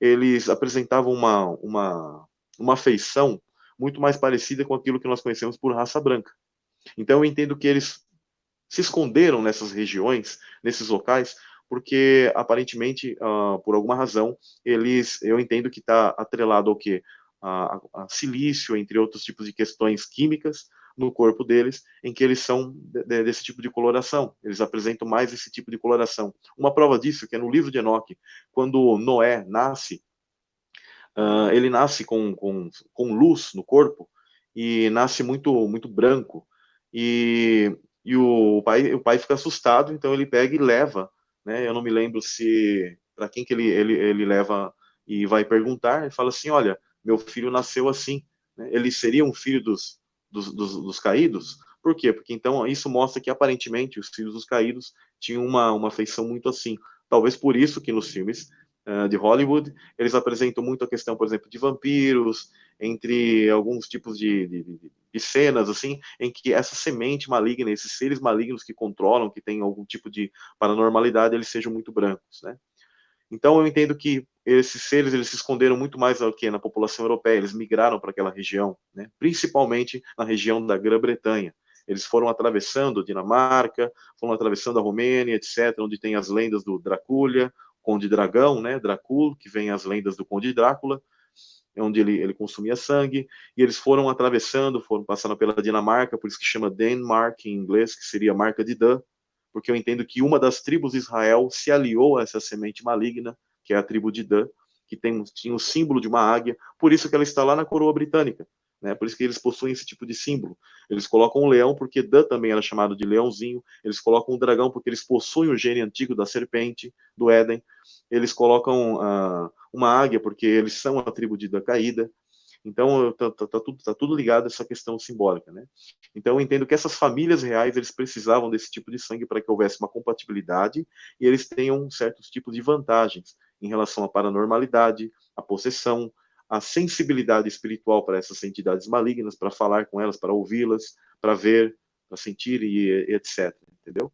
eles apresentavam uma feição muito mais parecida com aquilo que nós conhecemos por raça branca. Então eu entendo que eles se esconderam nessas regiões, nesses locais, porque aparentemente, por alguma razão, eu entendo que está atrelado ao quê? A silício, entre outros tipos de questões químicas no corpo deles, em que eles são desse tipo de coloração. Eles apresentam mais esse tipo de coloração. Uma prova disso que é no livro de Enoque, quando Noé nasce, ele nasce com luz no corpo e nasce muito branco. E o pai fica assustado, então ele pega e leva, né? Eu não me lembro se para quem que ele leva e vai perguntar, e fala assim, olha, meu filho nasceu assim, né? Ele seria um filho dos caídos? Por quê? Porque então isso mostra que aparentemente os filhos dos caídos tinham uma feição muito assim. Talvez por isso que nos filmes de Hollywood eles apresentam muito a questão, por exemplo, de vampiros, entre alguns tipos de cenas, assim, em que essa semente maligna, esses seres malignos que controlam, que têm algum tipo de paranormalidade, eles sejam muito brancos, né? Então eu entendo que esses seres eles se esconderam muito mais do que na população europeia, eles migraram para aquela região, né? Principalmente na região da Grã-Bretanha. Eles foram atravessando a Dinamarca, foram atravessando a Romênia, etc., onde tem as lendas do Dracúlia, Conde Dragão, né? Drácula, que vem as lendas do Conde Drácula, onde ele consumia sangue, e eles foram atravessando, foram passando pela Dinamarca, por isso que chama Denmark em inglês, que seria a marca de Dan, porque eu entendo que uma das tribos de Israel se aliou a essa semente maligna, que é a tribo de Dan, que tinha o símbolo de uma águia, por isso que ela está lá na coroa britânica, né? Por isso que eles possuem esse tipo de símbolo. Eles colocam um leão porque Dan também era chamado de leãozinho, eles colocam um dragão porque eles possuem o gene antigo da serpente, do Éden, eles colocam uma águia porque eles são a tribo de Dan caída. Então, tá tudo ligado a essa questão simbólica, né? Então, eu entendo que essas famílias reais, eles precisavam desse tipo de sangue para que houvesse uma compatibilidade e eles tenham certos tipos de vantagens em relação à paranormalidade, à possessão, à sensibilidade espiritual para essas entidades malignas, para falar com elas, para ouvi-las, para ver, para sentir e etc. Entendeu?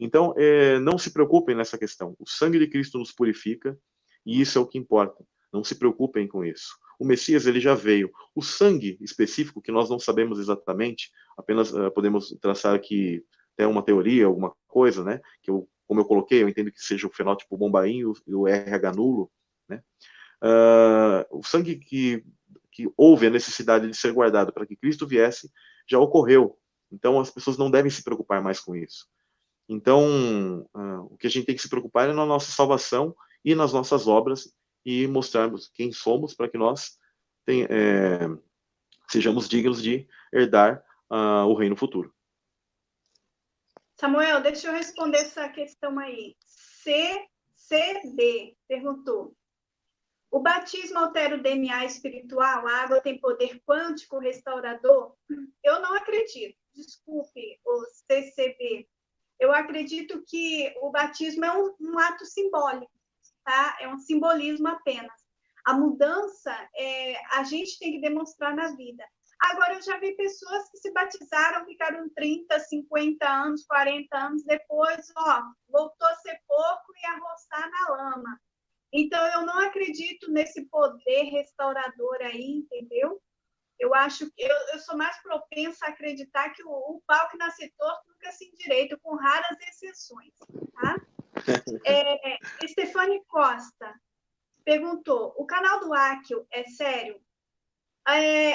Então, não se preocupem nessa questão. O sangue de Cristo nos purifica e isso é o que importa. Não se preocupem com isso. O Messias ele já veio. O sangue específico, que nós não sabemos exatamente, apenas podemos traçar aqui até uma teoria, alguma coisa, né? Que como eu coloquei, eu entendo que seja o fenótipo bombainho e o RH nulo, né? O sangue que houve a necessidade de ser guardado para que Cristo viesse já ocorreu. Então as pessoas não devem se preocupar mais com isso. Então, o que a gente tem que se preocupar é na nossa salvação e nas nossas obras e mostrarmos quem somos para que nós sejamos dignos de herdar o reino futuro. Samuel, deixa eu responder essa questão aí. CCD perguntou: o batismo altera o DNA espiritual? A água tem poder quântico restaurador? Eu não acredito. Desculpe, o CCB. Eu acredito que o batismo é um ato simbólico, tá? É um simbolismo apenas. A mudança, a gente tem que demonstrar na vida. Agora, eu já vi pessoas que se batizaram, ficaram 30, 50 anos, 40 anos, depois, voltou a ser pouco e a roçar na lama. Então, eu não acredito nesse poder restaurador aí, entendeu? Eu acho que eu sou mais propensa a acreditar que o pau que nasce torto nunca se endireita, com raras exceções, tá? Stefane Costa perguntou, o canal do Akio é sério?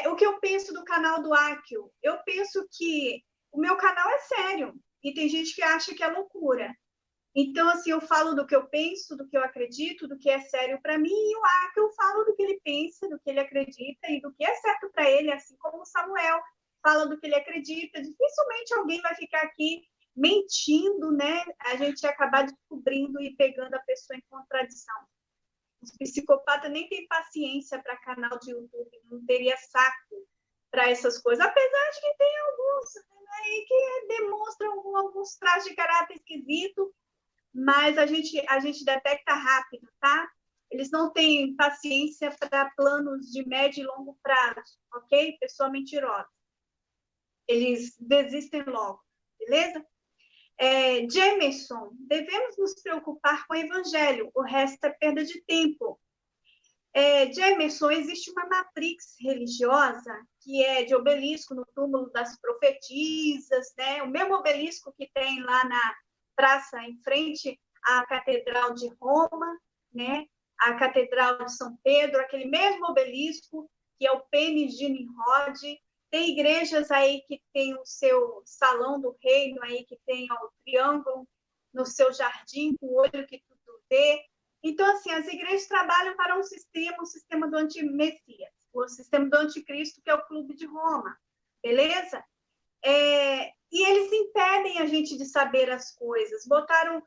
O que eu penso do canal do Akio? Eu penso que o meu canal é sério, e tem gente que acha que é loucura. Então, assim, eu falo do que eu penso, do que eu acredito, do que é sério para mim, e o Akio fala do que ele pensa, do que ele acredita e do que é certo para ele, assim como o Samuel fala do que ele acredita. Dificilmente alguém vai ficar aqui mentindo, né? A gente acabar descobrindo e pegando a pessoa em contradição. Os psicopatas nem têm paciência para canal de YouTube, não teria saco para essas coisas, apesar de que tem alguns aí que demonstram alguns traços de caráter esquisito, mas a gente detecta rápido, tá? Eles não têm paciência para planos de médio e longo prazo, ok? Pessoa mentirosa. Eles desistem logo, beleza? Jameson, devemos nos preocupar com o evangelho, o resto é perda de tempo. Jameson, existe uma matrix religiosa que é de obelisco no túmulo das profetisas, né? O mesmo obelisco que tem lá na praça em frente à Catedral de Roma, né? A Catedral de São Pedro, aquele mesmo obelisco que é o pênis de Nimrod. Tem igrejas aí que tem o seu salão do reino aí que tem o triângulo no seu jardim com o olho que tudo vê. Então, assim, as igrejas trabalham para um sistema do anti-messias, o sistema do anticristo, que é o Clube de Roma, beleza? E eles impedem a gente de saber as coisas. Botaram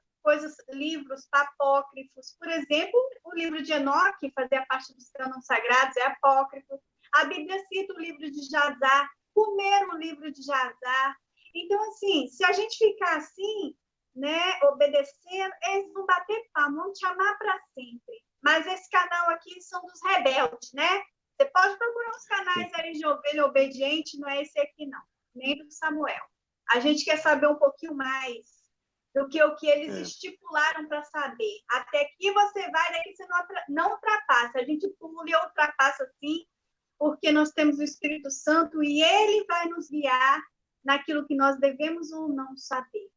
livros apócrifos. Por exemplo, o livro de Enoque, fazia parte dos cânones sagrados, é apócrifo. A Bíblia cita o livro de Jazar, comer o livro de Jazar. Então, assim, se a gente ficar assim, né, obedecendo, eles vão bater palma, vão te amar para sempre. Mas esse canal aqui são dos rebeldes, né? Você pode procurar uns canais aí de ovelha obediente, não é esse aqui, não. Nem do Samuel. A gente quer saber um pouquinho mais do que o que eles estipularam para saber. Até aqui você vai, daqui você não ultrapassa. A gente pula e ultrapassa sim, porque nós temos o Espírito Santo e ele vai nos guiar naquilo que nós devemos ou não saber.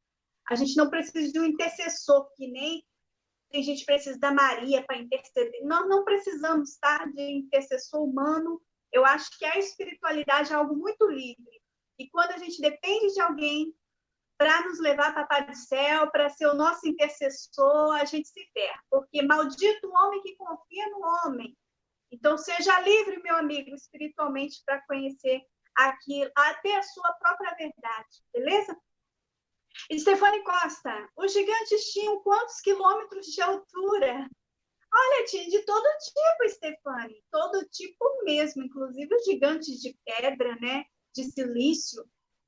A gente não precisa de um intercessor, que nem tem gente que precisa da Maria para interceder. Nós não precisamos, tá, de intercessor humano. Eu acho que a espiritualidade é algo muito livre. E quando a gente depende de alguém para nos levar para a Papai do Céu, para ser o nosso intercessor, a gente se ferra. Porque maldito o homem que confia no homem. Então, seja livre, meu amigo, espiritualmente, para conhecer aquilo, até a sua própria verdade, beleza? Stefane Costa, os gigantes tinham quantos quilômetros de altura? Olha, tinha de todo tipo, Stefane, todo tipo mesmo, inclusive os gigantes de pedra, né, de silício,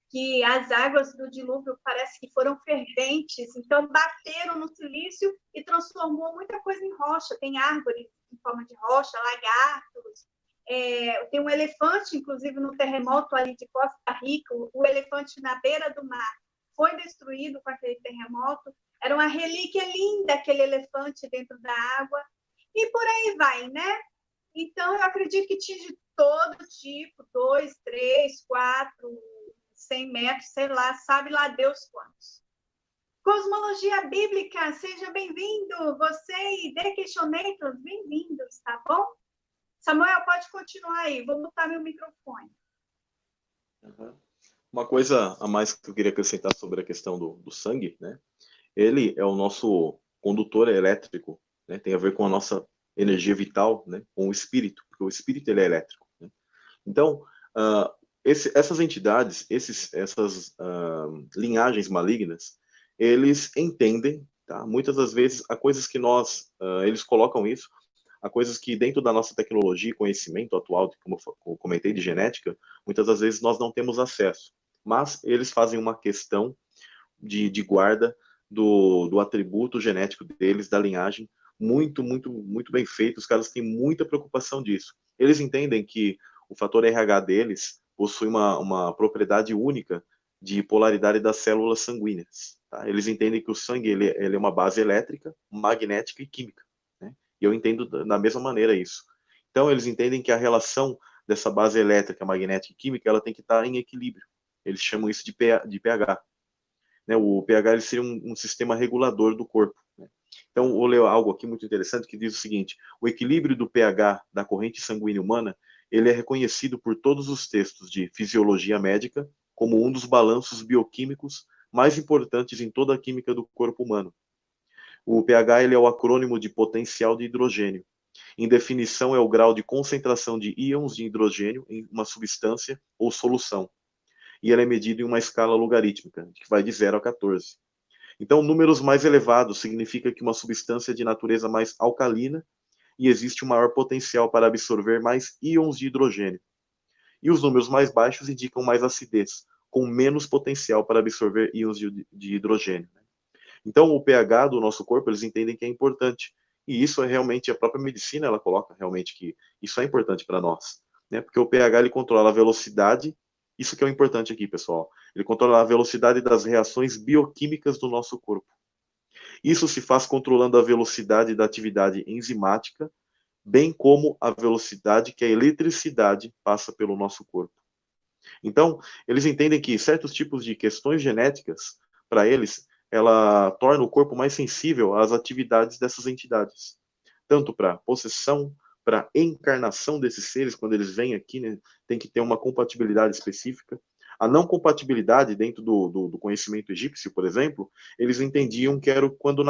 que as águas do dilúvio parece que foram ferventes, então bateram no silício e transformou muita coisa em rocha. Tem árvores em forma de rocha, lagartos, tem um elefante, inclusive no terremoto ali de Costa Rica, o elefante na beira do mar foi destruído com aquele terremoto. Era uma relíquia linda, aquele elefante dentro da água. E por aí vai, né? Então, eu acredito que tinha de todo tipo, 2, 3, 4, 100 metros, sei lá, sabe lá Deus quantos. Cosmologia Bíblica, seja bem-vindo. Você e The Questionators, bem-vindos, tá bom? Samuel, pode continuar aí, vou botar meu microfone. Uma coisa a mais que eu queria acrescentar sobre a questão do sangue, né? Ele é o nosso condutor elétrico, né? Tem a ver com a nossa energia vital, né? Com o espírito, porque o espírito ele é elétrico, né? Então, essas entidades, essas linhagens malignas, eles entendem, tá? Muitas das vezes, há coisas que eles colocam isso, há coisas que dentro da nossa tecnologia e conhecimento atual, como eu comentei, de genética, muitas das vezes nós não temos acesso. Mas eles fazem uma questão de guarda do atributo genético deles, da linhagem, muito bem feito. Os caras têm muita preocupação disso. Eles entendem que o fator RH deles possui uma propriedade única de polaridade das células sanguíneas. Tá? Eles entendem que o sangue ele é uma base elétrica, magnética e química. Né? E eu entendo da mesma maneira isso. Então, eles entendem que a relação dessa base elétrica, magnética e química, ela tem que estar em equilíbrio. Eles chamam isso de pH. Né? O pH ele seria um sistema regulador do corpo. Né? Então, vou ler algo aqui muito interessante que diz o seguinte: o equilíbrio do pH da corrente sanguínea humana ele é reconhecido por todos os textos de fisiologia médica como um dos balanços bioquímicos mais importantes em toda a química do corpo humano. O pH ele é o acrônimo de potencial de hidrogênio. Em definição, é o grau de concentração de íons de hidrogênio em uma substância ou solução. E ele é medido em uma escala logarítmica, que vai de 0 a 14. Então, números mais elevados significa que uma substância é de natureza mais alcalina e existe um maior potencial para absorver mais íons de hidrogênio. E os números mais baixos indicam mais acidez, com menos potencial para absorver íons de hidrogênio. Então, o pH do nosso corpo, eles entendem que é importante. E isso é realmente, a própria medicina, ela coloca realmente que isso é importante para nós. Né? Porque o pH, ele controla a velocidade, isso que é o importante aqui, pessoal. Ele controla a velocidade das reações bioquímicas do nosso corpo. Isso se faz controlando a velocidade da atividade enzimática, bem como a velocidade que a eletricidade passa pelo nosso corpo. Então, eles entendem que certos tipos de questões genéticas, para eles, ela torna o corpo mais sensível às atividades dessas entidades. Tanto para possessão, para encarnação desses seres, quando eles vêm aqui, né, tem que ter uma compatibilidade específica. A não compatibilidade dentro do conhecimento egípcio, por exemplo, eles entendiam que era quando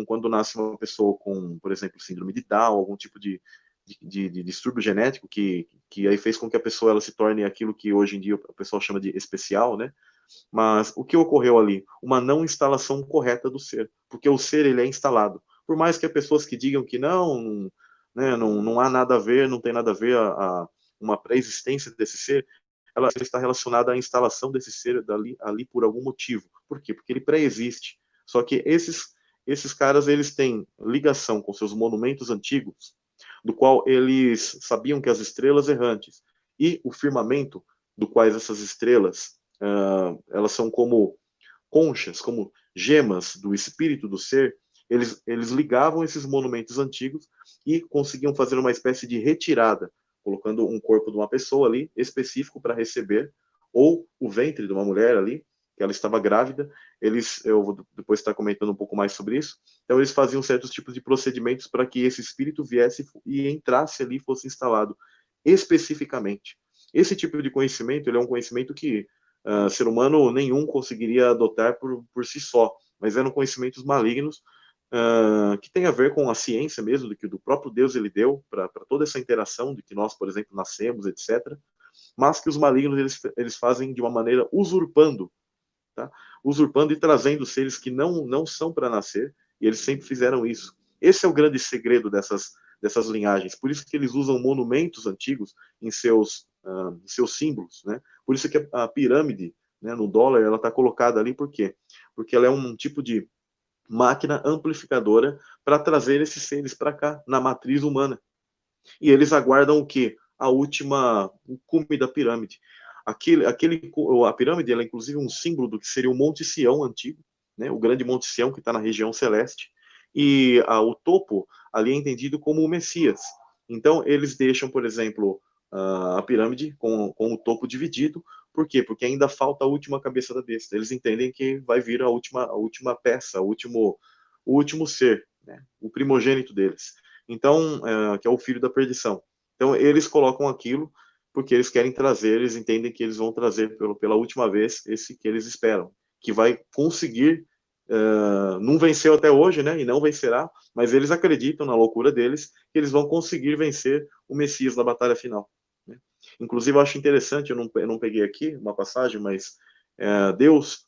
quando nasce uma pessoa com, por exemplo, síndrome de Down, algum tipo de distúrbio genético que aí fez com que a pessoa ela se torne aquilo que hoje em dia o pessoal chama de especial, né? Mas o que ocorreu ali? Uma não instalação correta do ser, porque o ser ele é instalado. Por mais que as pessoas que digam que não, né, não há nada a ver, não tem nada a ver a uma pré-existência desse ser, ela está relacionada à instalação desse ser ali por algum motivo. Por quê? Porque ele pré-existe. Só que esses caras eles têm ligação com seus monumentos antigos, do qual eles sabiam que as estrelas errantes e o firmamento, do quais essas estrelas elas são como conchas, como gemas do espírito do ser, eles ligavam esses monumentos antigos e conseguiam fazer uma espécie de retirada, colocando um corpo de uma pessoa ali, específico para receber, ou o ventre de uma mulher ali, que ela estava grávida, eu vou depois estar comentando um pouco mais sobre isso, então eles faziam certos tipos de procedimentos para que esse espírito viesse e entrasse ali, fosse instalado especificamente. Esse tipo de conhecimento, ele é um conhecimento que ser humano nenhum conseguiria adotar por si só, mas eram conhecimentos malignos que tem a ver com a ciência mesmo, do que do próprio Deus ele deu para toda essa interação de que nós, por exemplo, nascemos, etc. Mas que os malignos eles fazem de uma maneira usurpando, tá? Usurpando e trazendo seres que não são para nascer, e eles sempre fizeram isso. Esse é o grande segredo dessas linhagens. Por isso que eles usam monumentos antigos em seus símbolos, né? Por isso que a pirâmide, né, no dólar, ela está colocada ali, por quê? Porque ela é um tipo de máquina amplificadora para trazer esses seres para cá, na matriz humana. E eles aguardam o quê? O cume da pirâmide. A pirâmide, ela é inclusive um símbolo do que seria o Monte Sião antigo, né? O grande Monte Sião que está na região celeste. E o topo ali é entendido como o Messias. Então, eles deixam, por exemplo, a pirâmide com o topo dividido. Por quê? Porque ainda falta a última cabeça da besta. Eles entendem que vai vir a última peça, o último ser, né? O primogênito deles. Então, que é o filho da perdição. Então, eles colocam aquilo porque eles querem trazer, eles entendem que eles vão trazer pela última vez esse que eles esperam, que vai conseguir, não venceu até hoje, né, e não vencerá, mas eles acreditam na loucura deles que eles vão conseguir vencer o Messias na batalha final. Né? Inclusive, eu acho interessante, eu não peguei aqui uma passagem, mas Deus,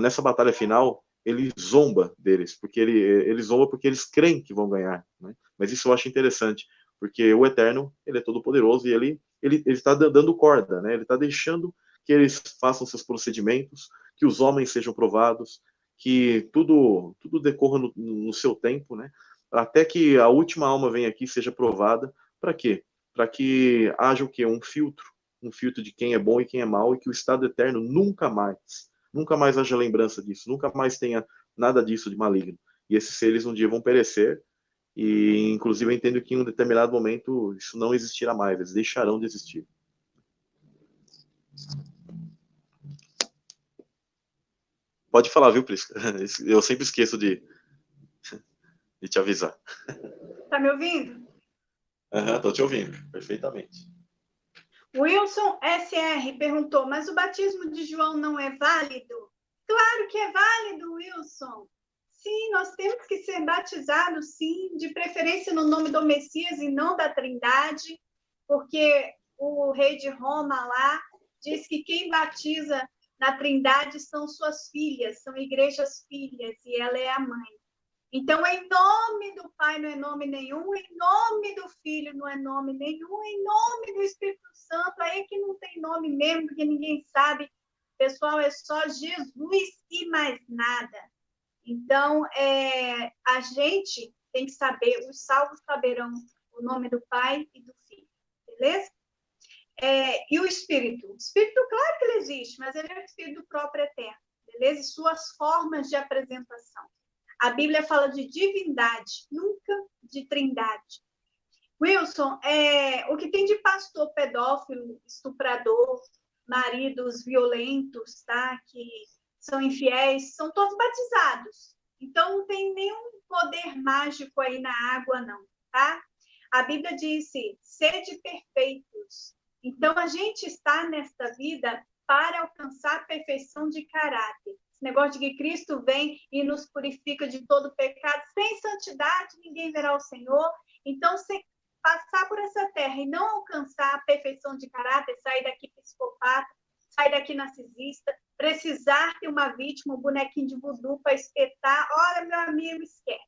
nessa batalha final, ele zomba deles, porque ele zomba porque eles creem que vão ganhar, né? Mas isso eu acho interessante, porque o Eterno, ele é todo poderoso e ele está dando corda, né? Ele está deixando que eles façam seus procedimentos, que os homens sejam provados, que tudo decorra no seu tempo, né? até que a última alma venha aqui, seja provada. Para quê? Para que haja o quê? Um filtro de quem é bom e quem é mau, e que o estado eterno nunca mais haja lembrança disso, nunca mais tenha nada disso de maligno. E esses seres um dia vão perecer, e inclusive eu entendo que em um determinado momento isso não existirá mais, eles deixarão de existir. Pode falar, viu, Prisca? Eu sempre esqueço de te avisar. Tá me ouvindo? Tô te ouvindo, perfeitamente. Wilson SR perguntou, mas o batismo de João não é válido? Claro que é válido, Wilson. Sim, nós temos que ser batizados, sim, de preferência no nome do Messias e não da Trindade, porque o rei de Roma lá diz que quem batiza na Trindade são suas filhas, são igrejas filhas, e ela é a mãe. Então, em nome do Pai não é nome nenhum, em nome do Filho não é nome nenhum, em nome do Espírito Santo, aí que não tem nome mesmo, porque ninguém sabe. Pessoal, é só Jesus e mais nada. Então, a gente tem que saber, os salvos saberão o nome do Pai e do Filho, beleza? E o Espírito? O Espírito, claro que ele existe, mas ele é o Espírito próprio eterno, beleza? E suas formas de apresentação. A Bíblia fala de divindade, nunca de trindade. Wilson, o que tem de pastor pedófilo, estuprador, maridos violentos, tá? Que são infiéis, são todos batizados. Então, não tem nenhum poder mágico aí na água, não, tá? A Bíblia disse, sede perfeitos. Então, a gente está nesta vida para alcançar a perfeição de caráter. Esse negócio de que Cristo vem e nos purifica de todo pecado, sem santidade ninguém verá o Senhor. Então, se passar por essa terra e não alcançar a perfeição de caráter, sair daqui psicopata, sair daqui narcisista, precisar ter uma vítima, um bonequinho de voodoo para espetar, olha, meu amigo, esquece.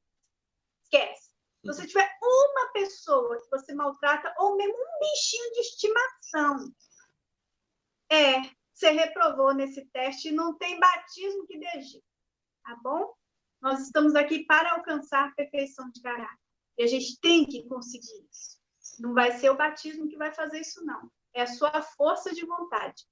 Esquece. Se você tiver uma pessoa que você maltrata, ou mesmo um bichinho de estimação, você reprovou nesse teste e não tem batismo que dê jeito, tá bom? Nós estamos aqui para alcançar a perfeição de caráter. E a gente tem que conseguir isso. Não vai ser o batismo que vai fazer isso, não. É a sua força de vontade.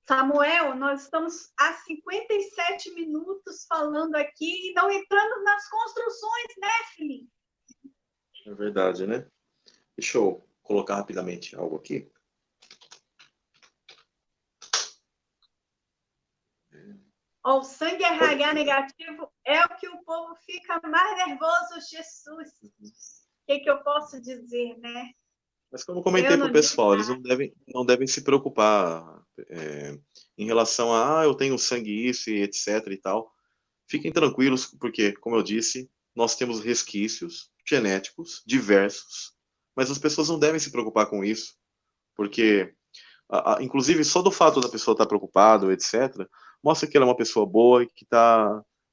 Samuel, nós estamos há 57 minutos falando aqui e não entrando nas construções, né, Felipe? É verdade, né? Deixa eu colocar rapidamente algo aqui. O sangue RH negativo é o que o povo fica mais nervoso, Jesus. O que eu posso dizer, né? Mas como eu comentei para o pessoal, eles não devem se preocupar em relação a eu tenho sangue isso e etc e tal. Fiquem tranquilos, porque, como eu disse, nós temos resquícios genéticos diversos, mas as pessoas não devem se preocupar com isso, porque, inclusive, só do fato da pessoa estar preocupada, etc., mostra que ela é uma pessoa boa e que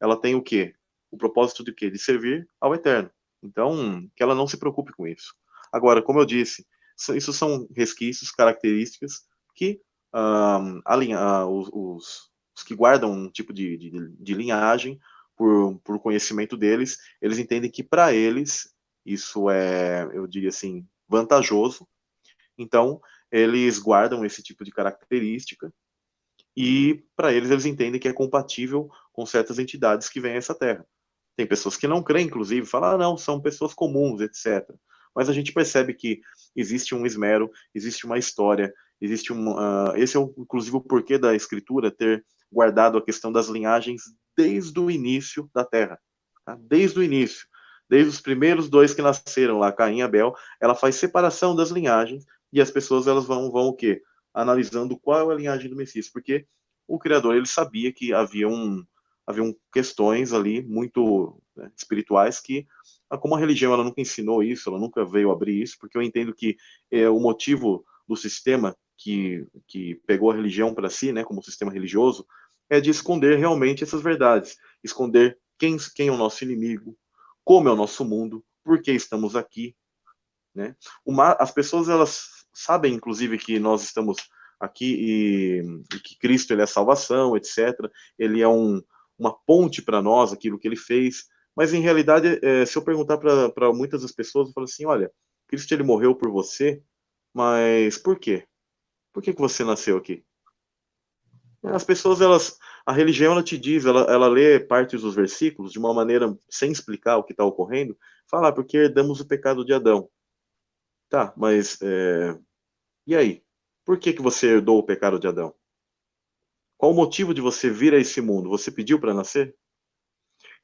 ela tem o quê? O propósito de quê? De servir ao Eterno. Então, que ela não se preocupe com isso. Agora, como eu disse, isso são resquícios, características que os que guardam um tipo de linhagem, por conhecimento deles, eles entendem que para eles isso é, eu diria assim, vantajoso. Então, eles guardam esse tipo de característica e para eles entendem que é compatível com certas entidades que vêm a essa terra. Tem pessoas que não creem, inclusive, falam, não, são pessoas comuns, etc. Mas a gente percebe que existe um esmero, existe uma história, existe esse é, inclusive, o porquê da Escritura ter guardado a questão das linhagens desde o início da Terra. Tá? Desde o início. Desde os primeiros dois que nasceram lá, Caim e Abel, ela faz separação das linhagens e as pessoas elas vão o quê? Analisando qual é a linhagem do Messias, porque o Criador ele sabia que haviam questões ali muito espirituais que, como a religião ela nunca ensinou isso, ela nunca veio abrir isso, porque eu entendo que o motivo do sistema que pegou a religião para si, né, como sistema religioso, é de esconder realmente essas verdades, esconder quem é o nosso inimigo, como é o nosso mundo, por que estamos aqui, né? As pessoas elas sabem, inclusive, que nós estamos aqui e que Cristo ele é a salvação, etc. Ele é uma ponte para nós, aquilo que ele fez, Mas, em realidade, se eu perguntar para muitas das pessoas, eu falo assim, olha, Cristo ele morreu por você, mas por quê? Por que você nasceu aqui? As pessoas, a religião, ela te diz, ela lê partes dos versículos de uma maneira sem explicar o que está ocorrendo, fala, porque herdamos o pecado de Adão. Tá, mas e aí? Por que você herdou o pecado de Adão? Qual o motivo de você vir a esse mundo? Você pediu para nascer?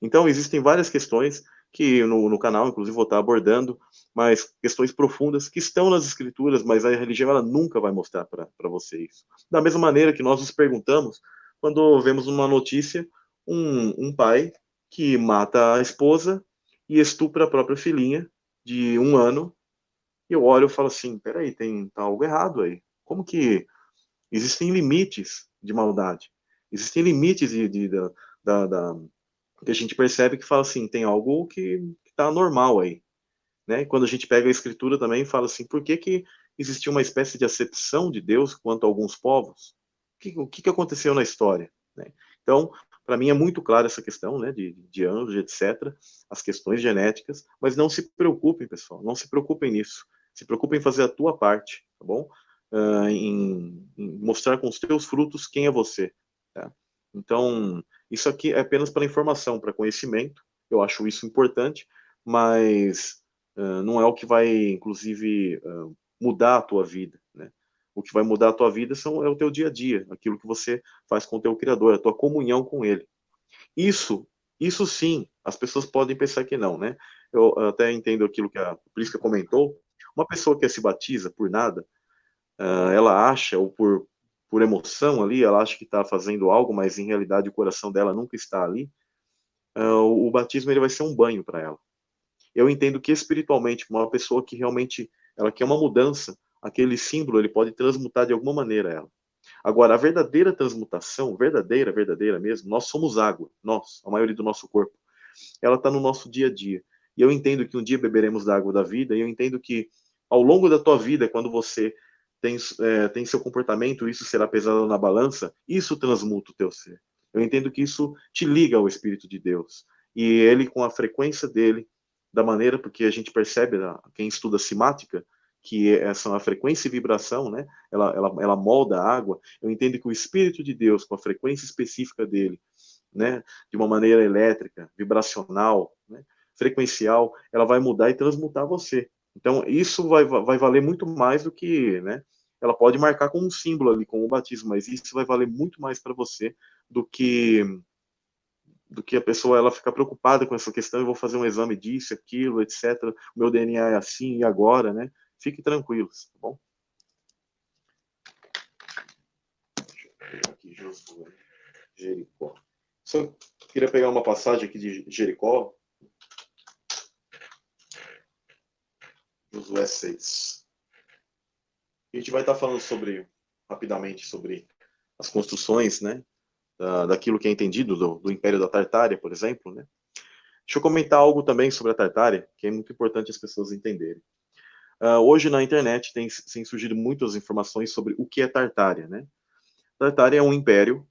Então, existem várias questões que no canal, inclusive, vou estar abordando, mas questões profundas que estão nas escrituras, mas a religião ela nunca vai mostrar para você isso. Da mesma maneira que nós nos perguntamos quando vemos uma notícia, um pai que mata a esposa e estupra a própria filhinha de 1 ano, e eu olho e falo assim, peraí, tá algo errado aí. Como que existem limites de maldade? Existem limites da, que a gente percebe que fala assim, tem algo que está normal aí, né? E quando a gente pega a escritura também fala assim, por que que existiu uma espécie de acepção de Deus quanto a alguns povos? O que aconteceu na história, né? Então, para mim é muito clara essa questão, né, de anjos, etc., as questões genéticas, mas não se preocupem, pessoal, não se preocupem nisso. Se preocupem em fazer a tua parte, tá bom? Em mostrar com os teus frutos quem é você, tá? Então, isso aqui é apenas para informação, para conhecimento. Eu acho isso importante, mas não é o que vai, inclusive, mudar a tua vida, né? O que vai mudar a tua vida é o teu dia a dia, aquilo que você faz com o teu Criador, a tua comunhão com Ele. Isso, isso sim, as pessoas podem pensar que não, né? Eu até entendo aquilo que a Prisca comentou. Uma pessoa que se batiza por nada, ela acha, ou por emoção ali, ela acha que está fazendo algo, mas em realidade o coração dela nunca está ali. O batismo ele vai ser um banho para ela. Eu entendo que espiritualmente, uma pessoa que realmente ela quer uma mudança, aquele símbolo ele pode transmutar de alguma maneira ela. Agora, a verdadeira transmutação, verdadeira mesmo, nós somos água, nós, a maioria do nosso corpo, ela está no nosso dia a dia. E eu entendo que um dia beberemos da água da vida, e eu entendo que ao longo da tua vida, quando você tem seu comportamento, isso será pesado na balança, isso transmuta o teu ser. Eu entendo que isso te liga ao Espírito de Deus. E ele, com a frequência dele, da maneira, porque a gente percebe, quem estuda simática, que essa a frequência e vibração, né? Ela molda a água. Eu entendo que o Espírito de Deus, com a frequência específica dele, né? De uma maneira elétrica, vibracional, né? Frequencial, ela vai mudar e transmutar você. Então, isso vai valer muito mais do que, né? Ela pode marcar como um símbolo ali, como o batismo, mas isso vai valer muito mais para você do que a pessoa ela ficar preocupada com essa questão, eu vou fazer um exame disso, aquilo, etc. O meu DNA é assim e agora, né? Fiquem tranquilos, tá bom? Deixa eu pegar aqui Josué, Jericó. Só queria pegar uma passagem aqui de Jericó, Josué 6. A gente vai estar falando rapidamente sobre as construções, né? Daquilo que é entendido do Império da Tartária, por exemplo, né? Deixa eu comentar algo também sobre a Tartária, que é muito importante as pessoas entenderem. Hoje na internet tem surgido muitas informações sobre o que é Tartária, né? Tartária é um império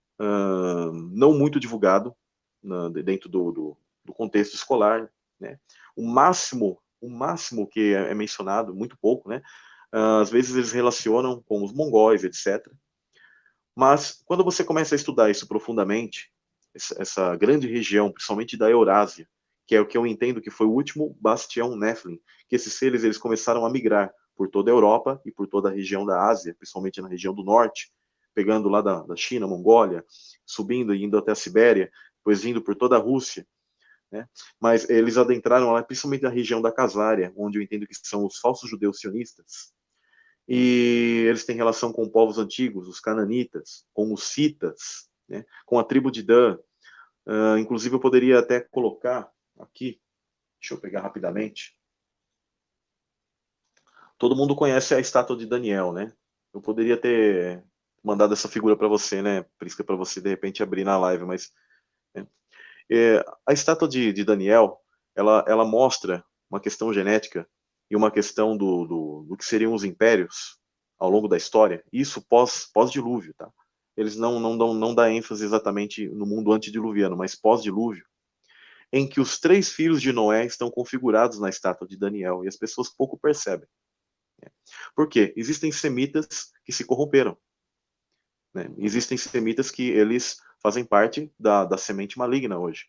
não muito divulgado dentro do contexto escolar, né? O máximo que é mencionado, muito pouco, né? Às vezes eles relacionam com os mongóis, etc. Mas quando você começa a estudar isso profundamente, essa grande região, principalmente da Eurásia, que é o que eu entendo que foi o último bastião Nephilim, que esses seres eles começaram a migrar por toda a Europa e por toda a região da Ásia, principalmente na região do norte, pegando lá da China, Mongólia, subindo e indo até a Sibéria, depois indo por toda a Rússia, né? Mas eles adentraram lá, principalmente na região da Casária, onde eu entendo que são os falsos judeus sionistas, e eles têm relação com povos antigos, os cananitas, com os citas, né? Com a tribo de Dan. Inclusive, eu poderia até colocar aqui, deixa eu pegar rapidamente. Todo mundo conhece a estátua de Daniel, né? Eu poderia ter mandado essa figura para você, né, Prisca, para você de repente abrir na live, mas né? A estátua de Daniel, ela mostra uma questão genética e uma questão do que seriam os impérios ao longo da história, isso pós-dilúvio, tá? Eles não dão ênfase exatamente no mundo antediluviano, mas pós-dilúvio. em que os 3 filhos de Noé estão configurados na estátua de Daniel, e as pessoas pouco percebem. Por quê? Existem semitas que se corromperam. Né? Existem semitas que eles fazem parte da semente maligna hoje.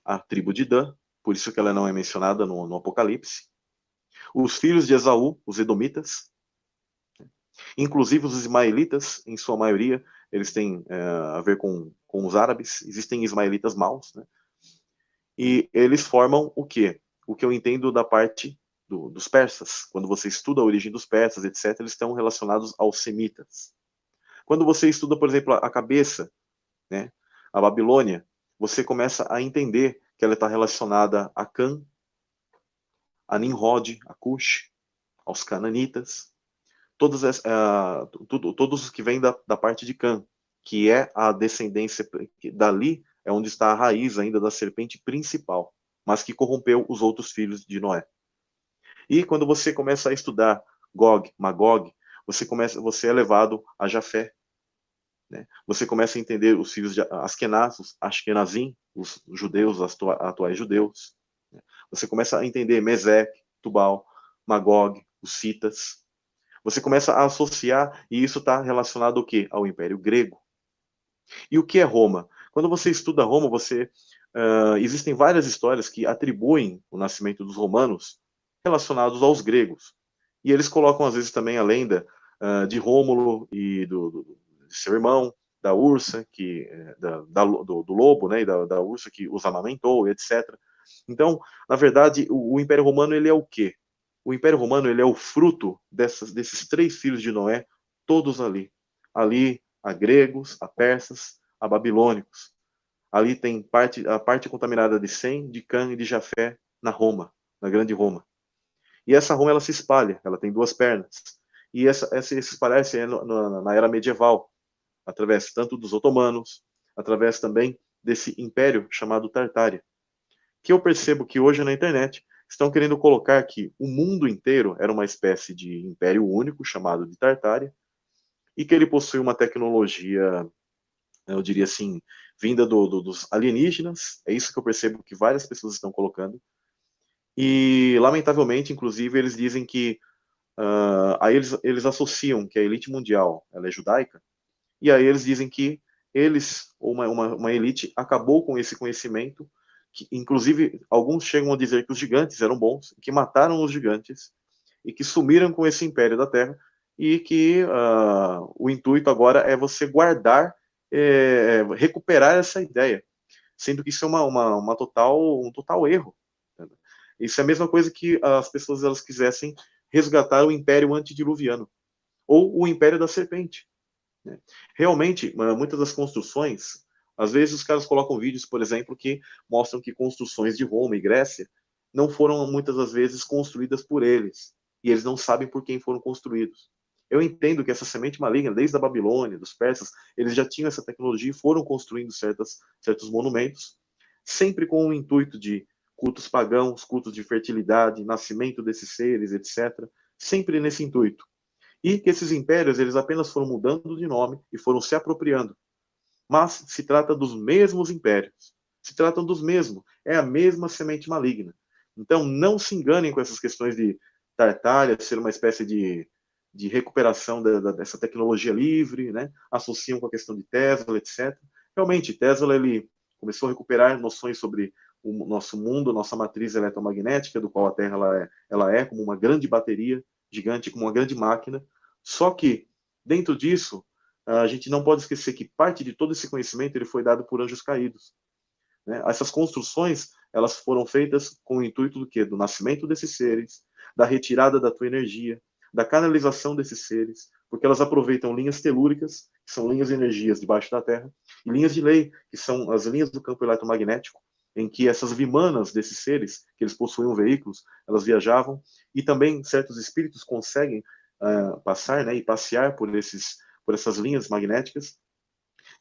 A tribo de Dan, por isso que ela não é mencionada no Apocalipse. Os filhos de Esaú, os edomitas. Inclusive os ismaelitas, em sua maioria, eles têm a ver com os árabes. Existem ismaelitas maus, né? E eles formam o quê? O que eu entendo da parte dos persas. Quando você estuda a origem dos persas, etc., eles estão relacionados aos semitas. Quando você estuda, por exemplo, a cabeça, né, a Babilônia, você começa a entender que ela está relacionada a Cã, a Nimrod, a Cush, aos cananitas, todos os que vêm da parte de Cã, que é a descendência, dali é onde está a raiz ainda da serpente principal, mas que corrompeu os outros filhos de Noé. E quando você começa a estudar Gog, Magog, você é levado a Jafé. Né? Você começa a entender os filhos de Askenaz, os Ashkenazim, os judeus, os atuais judeus. Né? Você começa a entender Meseque, Tubal, Magog, os citas. Você começa a associar, e isso está relacionado ao quê? Ao Império Grego. E o que é Roma? Quando você estuda Roma, existem várias histórias que atribuem o nascimento dos romanos relacionados aos gregos. E eles colocam, às vezes, também a lenda de Rômulo e de seu irmão, da Ursa, do lobo, né, e da Ursa que os amamentou, etc. Então, na verdade, o Império Romano ele é o quê? O Império Romano ele é o fruto desses 3 filhos de Noé, todos ali. Ali, a gregos, a persas, a babilônicos. Ali tem a parte contaminada de Sem, de Cã e de Jafé na Roma, na grande Roma. E essa Roma ela se espalha, ela tem 2 pernas. E esse espalhar-se na era medieval, através tanto dos otomanos, através também desse império chamado Tartária. Que eu percebo que hoje na internet estão querendo colocar que o mundo inteiro era uma espécie de império único, chamado de Tartária, e que ele possui uma tecnologia, eu diria assim, vinda dos alienígenas. É isso que eu percebo que várias pessoas estão colocando. E, lamentavelmente, inclusive, eles dizem que aí eles associam que a elite mundial ela é judaica, e aí eles dizem que uma elite, acabou com esse conhecimento, que, inclusive, alguns chegam a dizer que os gigantes eram bons, que mataram os gigantes, e que sumiram com esse império da Terra, e que o intuito agora é você guardar, recuperar essa ideia, sendo que isso é um total erro. Isso é a mesma coisa que as pessoas elas quisessem resgatar o Império Antediluviano, ou o Império da Serpente. Né? Realmente, muitas das construções, às vezes os caras colocam vídeos, por exemplo, que mostram que construções de Roma e Grécia não foram muitas das vezes construídas por eles, e eles não sabem por quem foram construídos. Eu entendo que essa semente maligna, desde a Babilônia, dos persas, eles já tinham essa tecnologia e foram construindo certos monumentos, sempre com o intuito de cultos pagãos, cultos de fertilidade, nascimento desses seres, etc. Sempre nesse intuito. E que esses impérios eles apenas foram mudando de nome e foram se apropriando. Mas se trata dos mesmos impérios. Se tratam dos mesmos. É a mesma semente maligna. Então não se enganem com essas questões de Tartária ser uma espécie de recuperação dessa tecnologia livre, né? Associam com a questão de Tesla, etc. Realmente, Tesla ele começou a recuperar noções sobre o nosso mundo, nossa matriz eletromagnética, do qual a Terra ela é como uma grande bateria gigante, como uma grande máquina. Só que, dentro disso, a gente não pode esquecer que parte de todo esse conhecimento ele foi dado por anjos caídos. Né? Essas construções elas foram feitas com o intuito do quê? Do nascimento desses seres, da retirada da tua energia, da canalização desses seres, porque elas aproveitam linhas telúricas, que são linhas de energias debaixo da Terra, e linhas de lei, que são as linhas do campo eletromagnético, em que essas vimanas desses seres, que eles possuíam veículos, elas viajavam, e também certos espíritos conseguem passar, né, e passear por essas linhas magnéticas.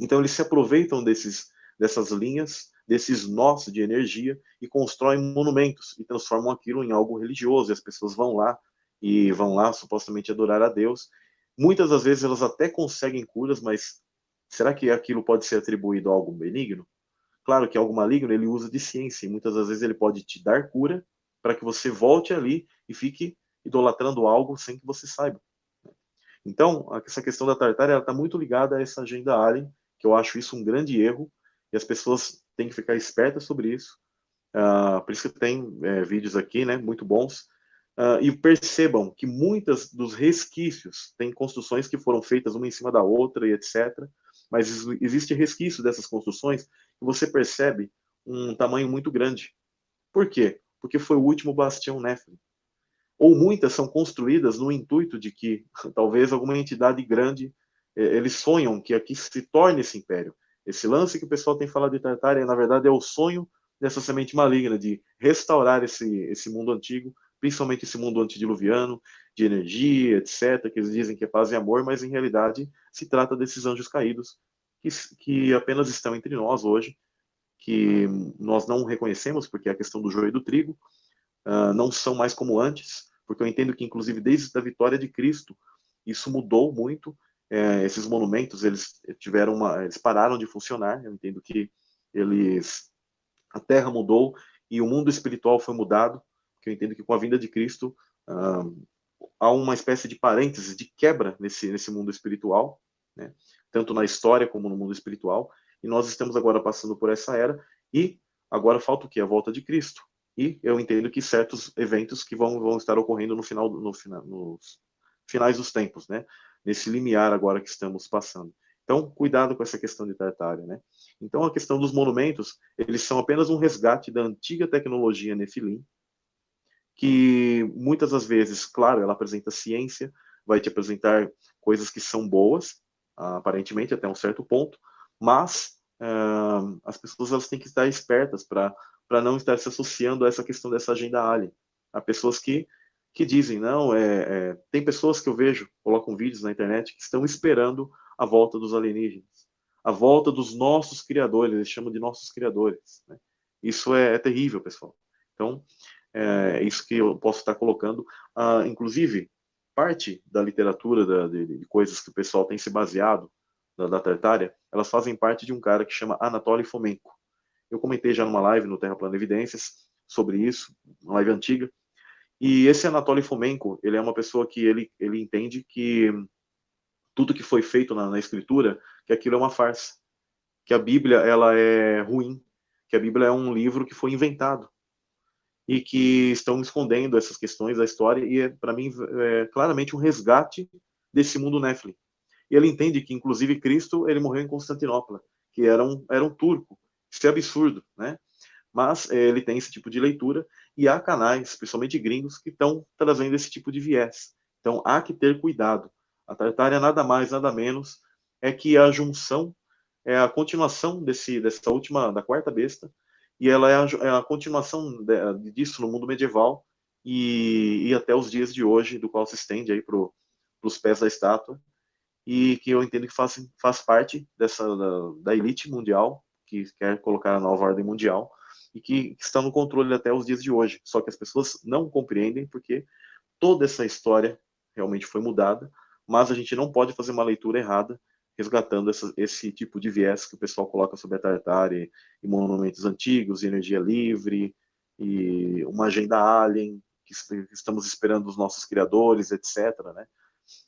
Então eles se aproveitam dessas linhas, desses nós de energia e constroem monumentos e transformam aquilo em algo religioso. E as pessoas vão lá supostamente adorar a Deus. Muitas das vezes elas até conseguem curas, mas será que aquilo pode ser atribuído a algo benigno? Claro que algo maligno ele usa de ciência, e muitas das vezes ele pode te dar cura para que você volte ali e fique idolatrando algo sem que você saiba. Então, essa questão da Tartária está muito ligada a essa agenda alien, que eu acho isso um grande erro, e as pessoas têm que ficar espertas sobre isso. Por isso que tem vídeos aqui, né, muito bons. E percebam que muitas dos resquícios, tem construções que foram feitas uma em cima da outra e etc. Mas existe resquício dessas construções que você percebe um tamanho muito grande. Por quê? Porque foi o último bastião Nephilim. Ou muitas são construídas no intuito de que talvez alguma entidade grande, eles sonham que aqui se torne esse império. Esse lance que o pessoal tem falado de Tartária, na verdade, é o sonho dessa semente maligna de restaurar esse mundo antigo, principalmente esse mundo antediluviano, de energia, etc., que eles dizem que é paz e amor, mas em realidade se trata desses anjos caídos que apenas estão entre nós hoje, que nós não reconhecemos, porque é a questão do joio e do trigo, não são mais como antes, porque eu entendo que, inclusive, desde a vitória de Cristo, isso mudou muito. Esses monumentos, eles pararam de funcionar. Eu entendo que a terra mudou e o mundo espiritual foi mudado, porque eu entendo que com a vinda de Cristo há uma espécie de parênteses, de quebra nesse mundo espiritual, né? Tanto na história como no mundo espiritual, e nós estamos agora passando por essa era, e agora falta o quê? A volta de Cristo. E eu entendo que certos eventos que vão estar ocorrendo nos finais dos tempos, né? Nesse limiar agora que estamos passando. Então, cuidado com essa questão de Tartária, né? Então, a questão dos monumentos, eles são apenas um resgate da antiga tecnologia Nefilim, que muitas das vezes, claro, ela apresenta ciência, vai te apresentar coisas que são boas, aparentemente, até um certo ponto, mas as pessoas elas têm que estar espertas para não estar se associando a essa questão dessa agenda alien. Há pessoas que dizem, não, tem pessoas que eu vejo, colocam vídeos na internet, que estão esperando a volta dos alienígenas, a volta dos nossos criadores, eles chamam de nossos criadores, né? Isso é terrível, pessoal. Então, isso que eu posso estar colocando. Inclusive, parte da literatura de coisas que o pessoal tem se baseado da Tartária, elas fazem parte de um cara que chama Anatoly Fomenko. Eu comentei já numa live no Terra Plana Evidências sobre isso, uma live antiga, e esse Anatoly Fomenko, ele é uma pessoa que ele entende que tudo que foi feito na escritura, que aquilo é uma farsa, que a Bíblia ela é ruim, que a Bíblia é um livro que foi inventado, e que estão escondendo essas questões da história, e para mim é claramente um resgate desse mundo Nephilim. E ele entende que, inclusive, Cristo ele morreu em Constantinopla, que era um turco. Isso é absurdo, né? Mas ele tem esse tipo de leitura, e há canais, principalmente gringos, que estão trazendo esse tipo de viés. Então há que ter cuidado. A Tartária nada mais, nada menos é que a junção, é a continuação dessa última, da quarta besta, e ela é a continuação disso no mundo medieval e até os dias de hoje, do qual se estende aí para os pés da estátua, e que eu entendo que faz parte da elite mundial, que quer colocar a nova ordem mundial, e que está no controle até os dias de hoje. Só que as pessoas não compreendem porque toda essa história realmente foi mudada, mas a gente não pode fazer uma leitura errada resgatando esse tipo de viés que o pessoal coloca sobre a Tartária e monumentos antigos, e energia livre, e uma agenda alien, que estamos esperando os nossos criadores, etc., né?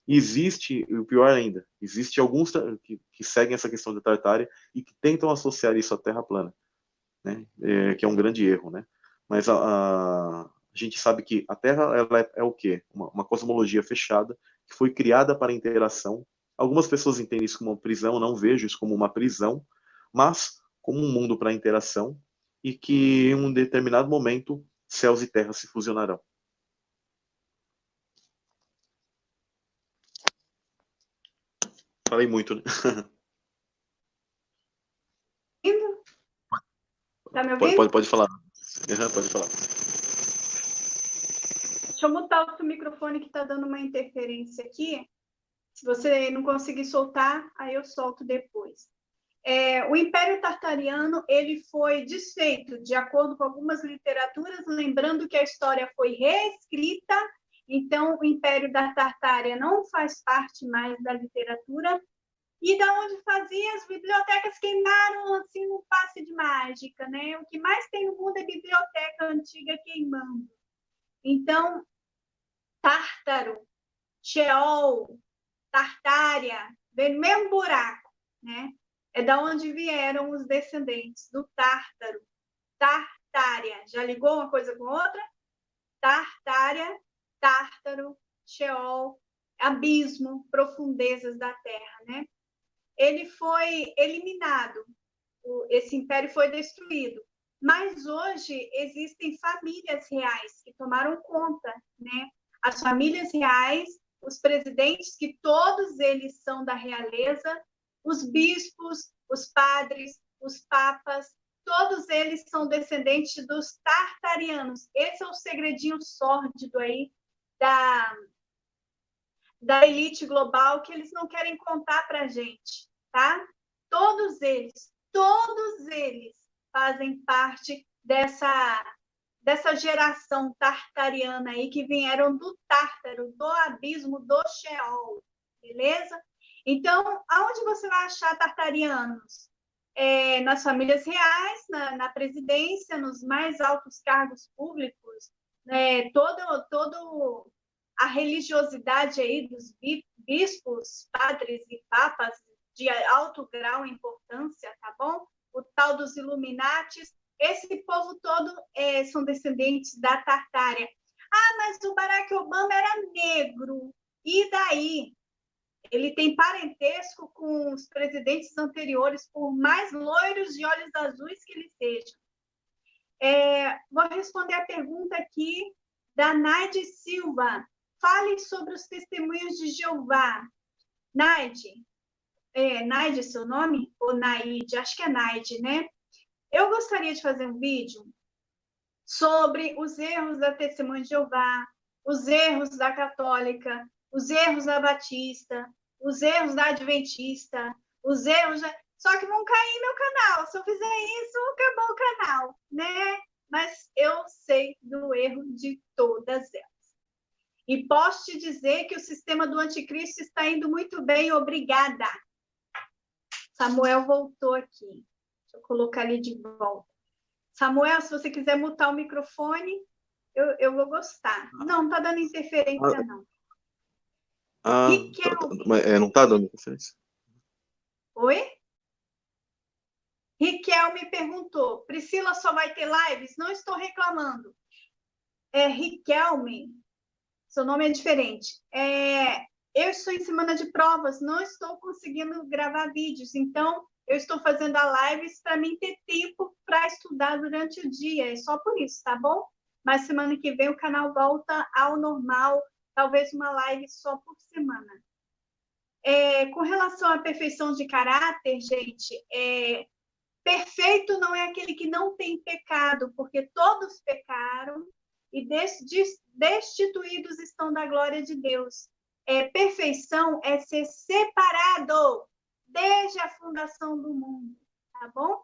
E existe, e o pior ainda, existe alguns que seguem essa questão da Tartária e que tentam associar isso à Terra plana, né? Que é um grande erro, né? Mas a gente sabe que a Terra ela é o quê? Uma cosmologia fechada que foi criada para interação. Algumas pessoas entendem isso como uma prisão, eu não vejo isso como uma prisão, mas como um mundo para interação, e que em um determinado momento céus e terra se fusionarão. Falei muito, né? Tá me ouvindo? Pode falar. Pode falar. Deixa eu mutar o seu microfone que está dando uma interferência aqui. Se você não conseguir soltar, aí eu solto depois. O Império Tartariano ele foi desfeito, de acordo com algumas literaturas, lembrando que a história foi reescrita, então o Império da Tartária não faz parte mais da literatura, E da onde fazia, as bibliotecas queimaram assim num passe de mágica, né? O que mais tem no mundo é biblioteca antiga queimando. Então, Tártaro, Sheol, Tartária, vem no mesmo buraco, né? É da onde vieram os descendentes do Tártaro. Tartária, já ligou uma coisa com outra? Tartária, Tártaro, Sheol, abismo, profundezas da terra, né? Ele foi eliminado, esse império foi destruído. Mas hoje existem famílias reais que tomaram conta, né? As famílias reais, os presidentes, que todos eles são da realeza, os bispos, os padres, os papas, todos eles são descendentes dos tartarianos. Esse é o segredinho sórdido aí da elite global que eles não querem contar para a gente, tá? Todos eles fazem parte dessa geração tartariana aí que vieram do Tártaro, do abismo do Sheol, beleza? Então, aonde você vai achar tartarianos? Nas famílias reais, na presidência, nos mais altos cargos públicos, todo a religiosidade aí dos bispos, padres e papas de alto grau e importância, tá bom? O tal dos Illuminatis, esse povo todo são descendentes da Tartária. Ah, mas o Barack Obama era negro. E daí? Ele tem parentesco com os presidentes anteriores, por mais loiros de olhos azuis que eles sejam. Vou responder a pergunta aqui da Naide Silva. Fale sobre os testemunhos de Jeová. Naide, Naide seu nome? Ou Naide? Acho que é Naide, né? Eu gostaria de fazer um vídeo sobre os erros da Testemunha de Jeová, os erros da Católica, os erros da Batista, os erros da Adventista, os erros da... Só que vão cair no meu canal. Se eu fizer isso, acabou o canal, né? Mas eu sei do erro de todas elas. E posso te dizer que o sistema do anticristo está indo muito bem, obrigada. Samuel voltou aqui. Deixa eu colocar ele de volta. Samuel, se você quiser mutar o microfone, eu vou gostar. Não está dando interferência, não. Não está dando interferência? Oi? Riquel me perguntou, Priscila só vai ter lives? Não estou reclamando. Riquelme, seu nome é diferente. Eu estou em semana de provas, não estou conseguindo gravar vídeos, então eu estou fazendo a lives para mim ter tempo para estudar durante o dia, é só por isso, tá bom? Mas semana que vem o canal volta ao normal, talvez uma live só por semana. Com relação à perfeição de caráter, gente, perfeito não é aquele que não tem pecado, porque todos pecaram e destituídos estão da glória de Deus. Perfeição é ser separado desde a fundação do mundo, tá bom?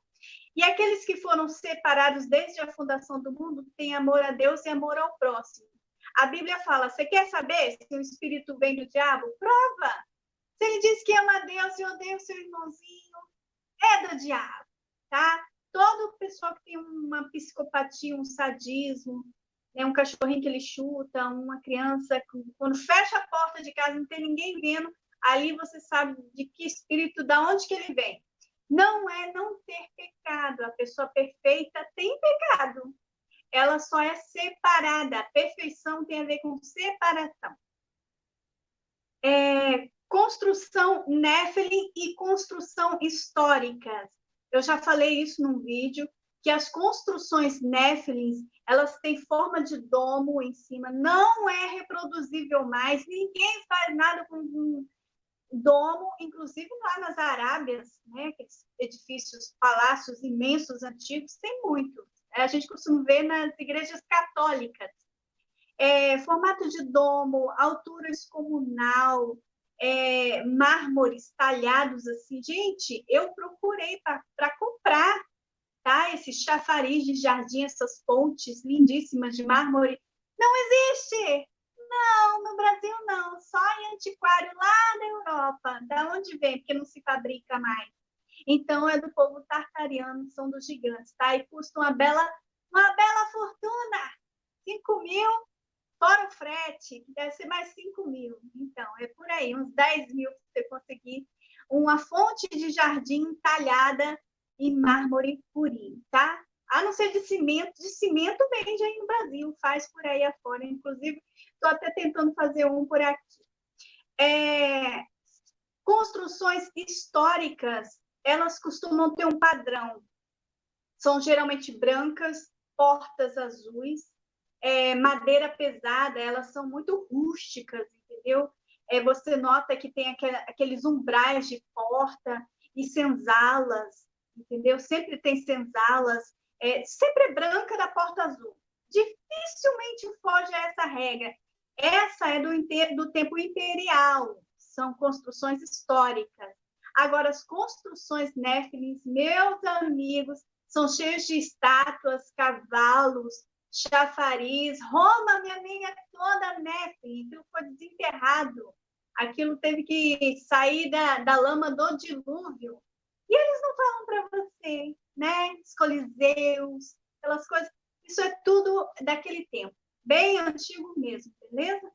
E aqueles que foram separados desde a fundação do mundo têm amor a Deus e amor ao próximo. A Bíblia fala, você quer saber se o espírito vem do diabo? Prova! Se ele diz que ama a Deus e odeia o seu irmãozinho, é do diabo, tá? Todo pessoa que tem uma psicopatia, um sadismo, um cachorrinho que ele chuta, uma criança, quando fecha a porta de casa, não tem ninguém vendo, ali você sabe de que espírito, da onde que ele vem. Não é não ter pecado. A pessoa perfeita tem pecado. Ela só é separada. A perfeição tem a ver com separação. Construção Nephilim e construção históricas. Eu já falei isso num vídeo, que as construções Nephilim, elas têm forma de domo em cima, não é reproduzível mais, ninguém faz nada com um domo, inclusive lá nas Arábias, né, aqueles edifícios, palácios imensos, antigos, tem muito. A gente costuma ver nas igrejas católicas. Formato de domo, altura excomunal, mármores talhados assim. Gente, eu procurei para comprar, tá? Esse chafariz de jardim, essas pontes lindíssimas de mármore. Não existe! Não, no Brasil não, só em antiquário lá da Europa. Da onde vem? Porque não se fabrica mais. Então, é do povo tartariano, são dos gigantes, tá? E custa uma bela fortuna, 5 mil, fora o frete, que deve ser mais 5 mil. Então, é por aí, uns 10 mil para você conseguir uma fonte de jardim talhada em mármore purinho, tá? A não ser de cimento vende aí no Brasil, faz por aí afora. Inclusive, estou até tentando fazer um por aqui. Construções históricas, elas costumam ter um padrão. São geralmente brancas, portas azuis, madeira pesada, elas são muito rústicas, entendeu? Você nota que tem aqueles umbrais de porta e senzalas, entendeu? Sempre tem senzalas, sempre é branca da porta azul. Dificilmente foge a essa regra. Essa é do tempo imperial, são construções históricas. Agora, as construções Néfilins, meus amigos, são cheios de estátuas, cavalos, chafariz. Roma, minha amiga, é toda Néfilin, aquilo foi desenterrado. Aquilo teve que sair da lama do dilúvio. E eles não falam para você, né? Os coliseus, aquelas coisas. Isso é tudo daquele tempo, bem antigo mesmo, beleza?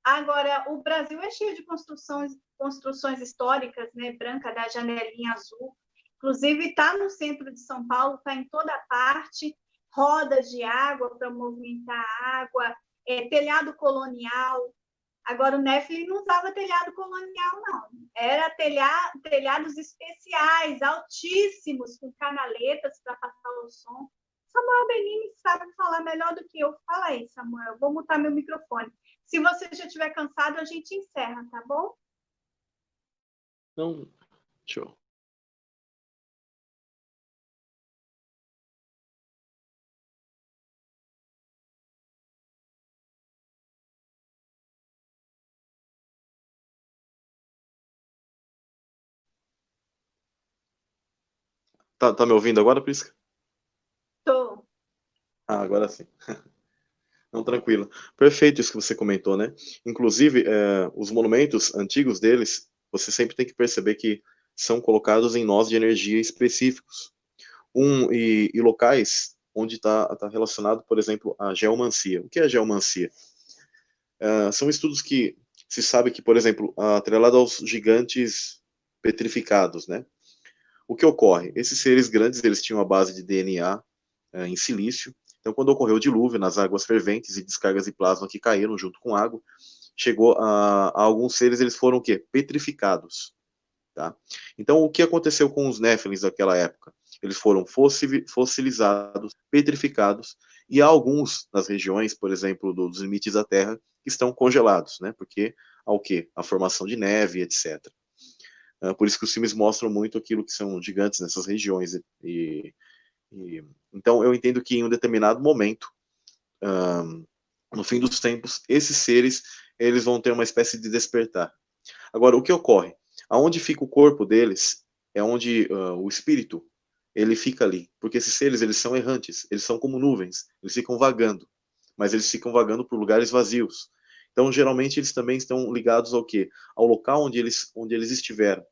Agora, o Brasil é cheio de construções históricas, né? Branca da janelinha azul. Inclusive, está no centro de São Paulo, está em toda parte, rodas de água para movimentar a água, telhado colonial. Agora, o Néflin não usava telhado colonial, não. Era telhados especiais, altíssimos, com canaletas para passar o som. Samuel Benini sabe falar melhor do que eu. Fala aí, Samuel. Vou mutar meu microfone. Se você já estiver cansado, a gente encerra, tá bom? Não, show. Tá me ouvindo agora, Prisca? Tô. Agora sim. Não, tranquilo. Perfeito isso que você comentou, né? Inclusive, os monumentos antigos deles, você sempre tem que perceber que são colocados em nós de energia específicos. E locais onde está relacionado, por exemplo, a geomancia. O que é a geomancia? São estudos que se sabe que, por exemplo, atrelado aos gigantes petrificados, né? O que ocorre? Esses seres grandes, eles tinham a base de DNA em silício. Então, quando ocorreu o dilúvio nas águas ferventes e descargas de plasma que caíram junto com água, chegou a alguns seres, eles foram o quê? Petrificados. Tá? Então, o que aconteceu com os Néfilins daquela época? Eles foram fossilizados, petrificados, e há alguns nas regiões, por exemplo, dos limites da Terra, que estão congelados, né? Porque há o quê? A formação de neve, etc. Por isso que os filmes mostram muito aquilo que são gigantes nessas regiões. Então, eu entendo que em um determinado momento, no fim dos tempos, esses seres eles vão ter uma espécie de despertar. Agora, o que ocorre? Aonde fica o corpo deles é onde o espírito ele fica ali, porque esses seres eles são errantes, eles são como nuvens, eles ficam vagando, mas eles ficam vagando por lugares vazios. Então, geralmente eles também estão ligados ao quê? Ao local onde eles estiveram.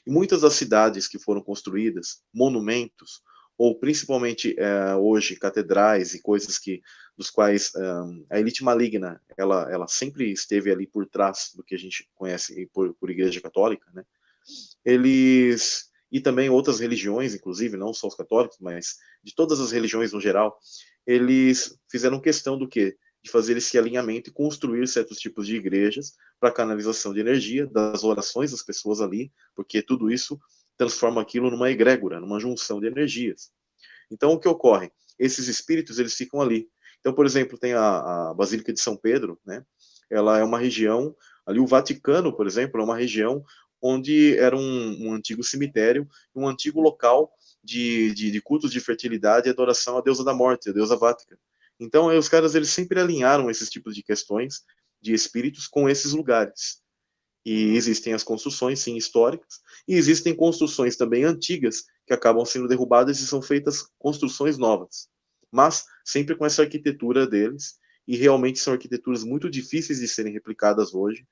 E muitas das cidades que foram construídas, monumentos, ou principalmente hoje catedrais e coisas dos quais a elite maligna ela sempre esteve ali por trás do que a gente conhece por Igreja Católica, né? Eles e também outras religiões, inclusive não só os católicos, mas de todas as religiões no geral, eles fizeram questão do quê? De fazer esse alinhamento e construir certos tipos de igrejas para canalização de energia, das orações das pessoas ali, porque tudo isso transforma aquilo numa egrégora, numa junção de energias. Então, o que ocorre? Esses espíritos, eles ficam ali. Então, por exemplo, tem a Basílica de São Pedro, né? Ela é uma região, ali o Vaticano, por exemplo, é uma região onde era um antigo cemitério, um antigo local de cultos de fertilidade e adoração à deusa da morte, a deusa Vática. Então, os caras eles sempre alinharam esses tipos de questões de espíritos com esses lugares. E existem as construções, sim, históricas, e existem construções também antigas que acabam sendo derrubadas e são feitas construções novas. Mas sempre com essa arquitetura deles e realmente são arquiteturas muito difíceis de serem replicadas hoje.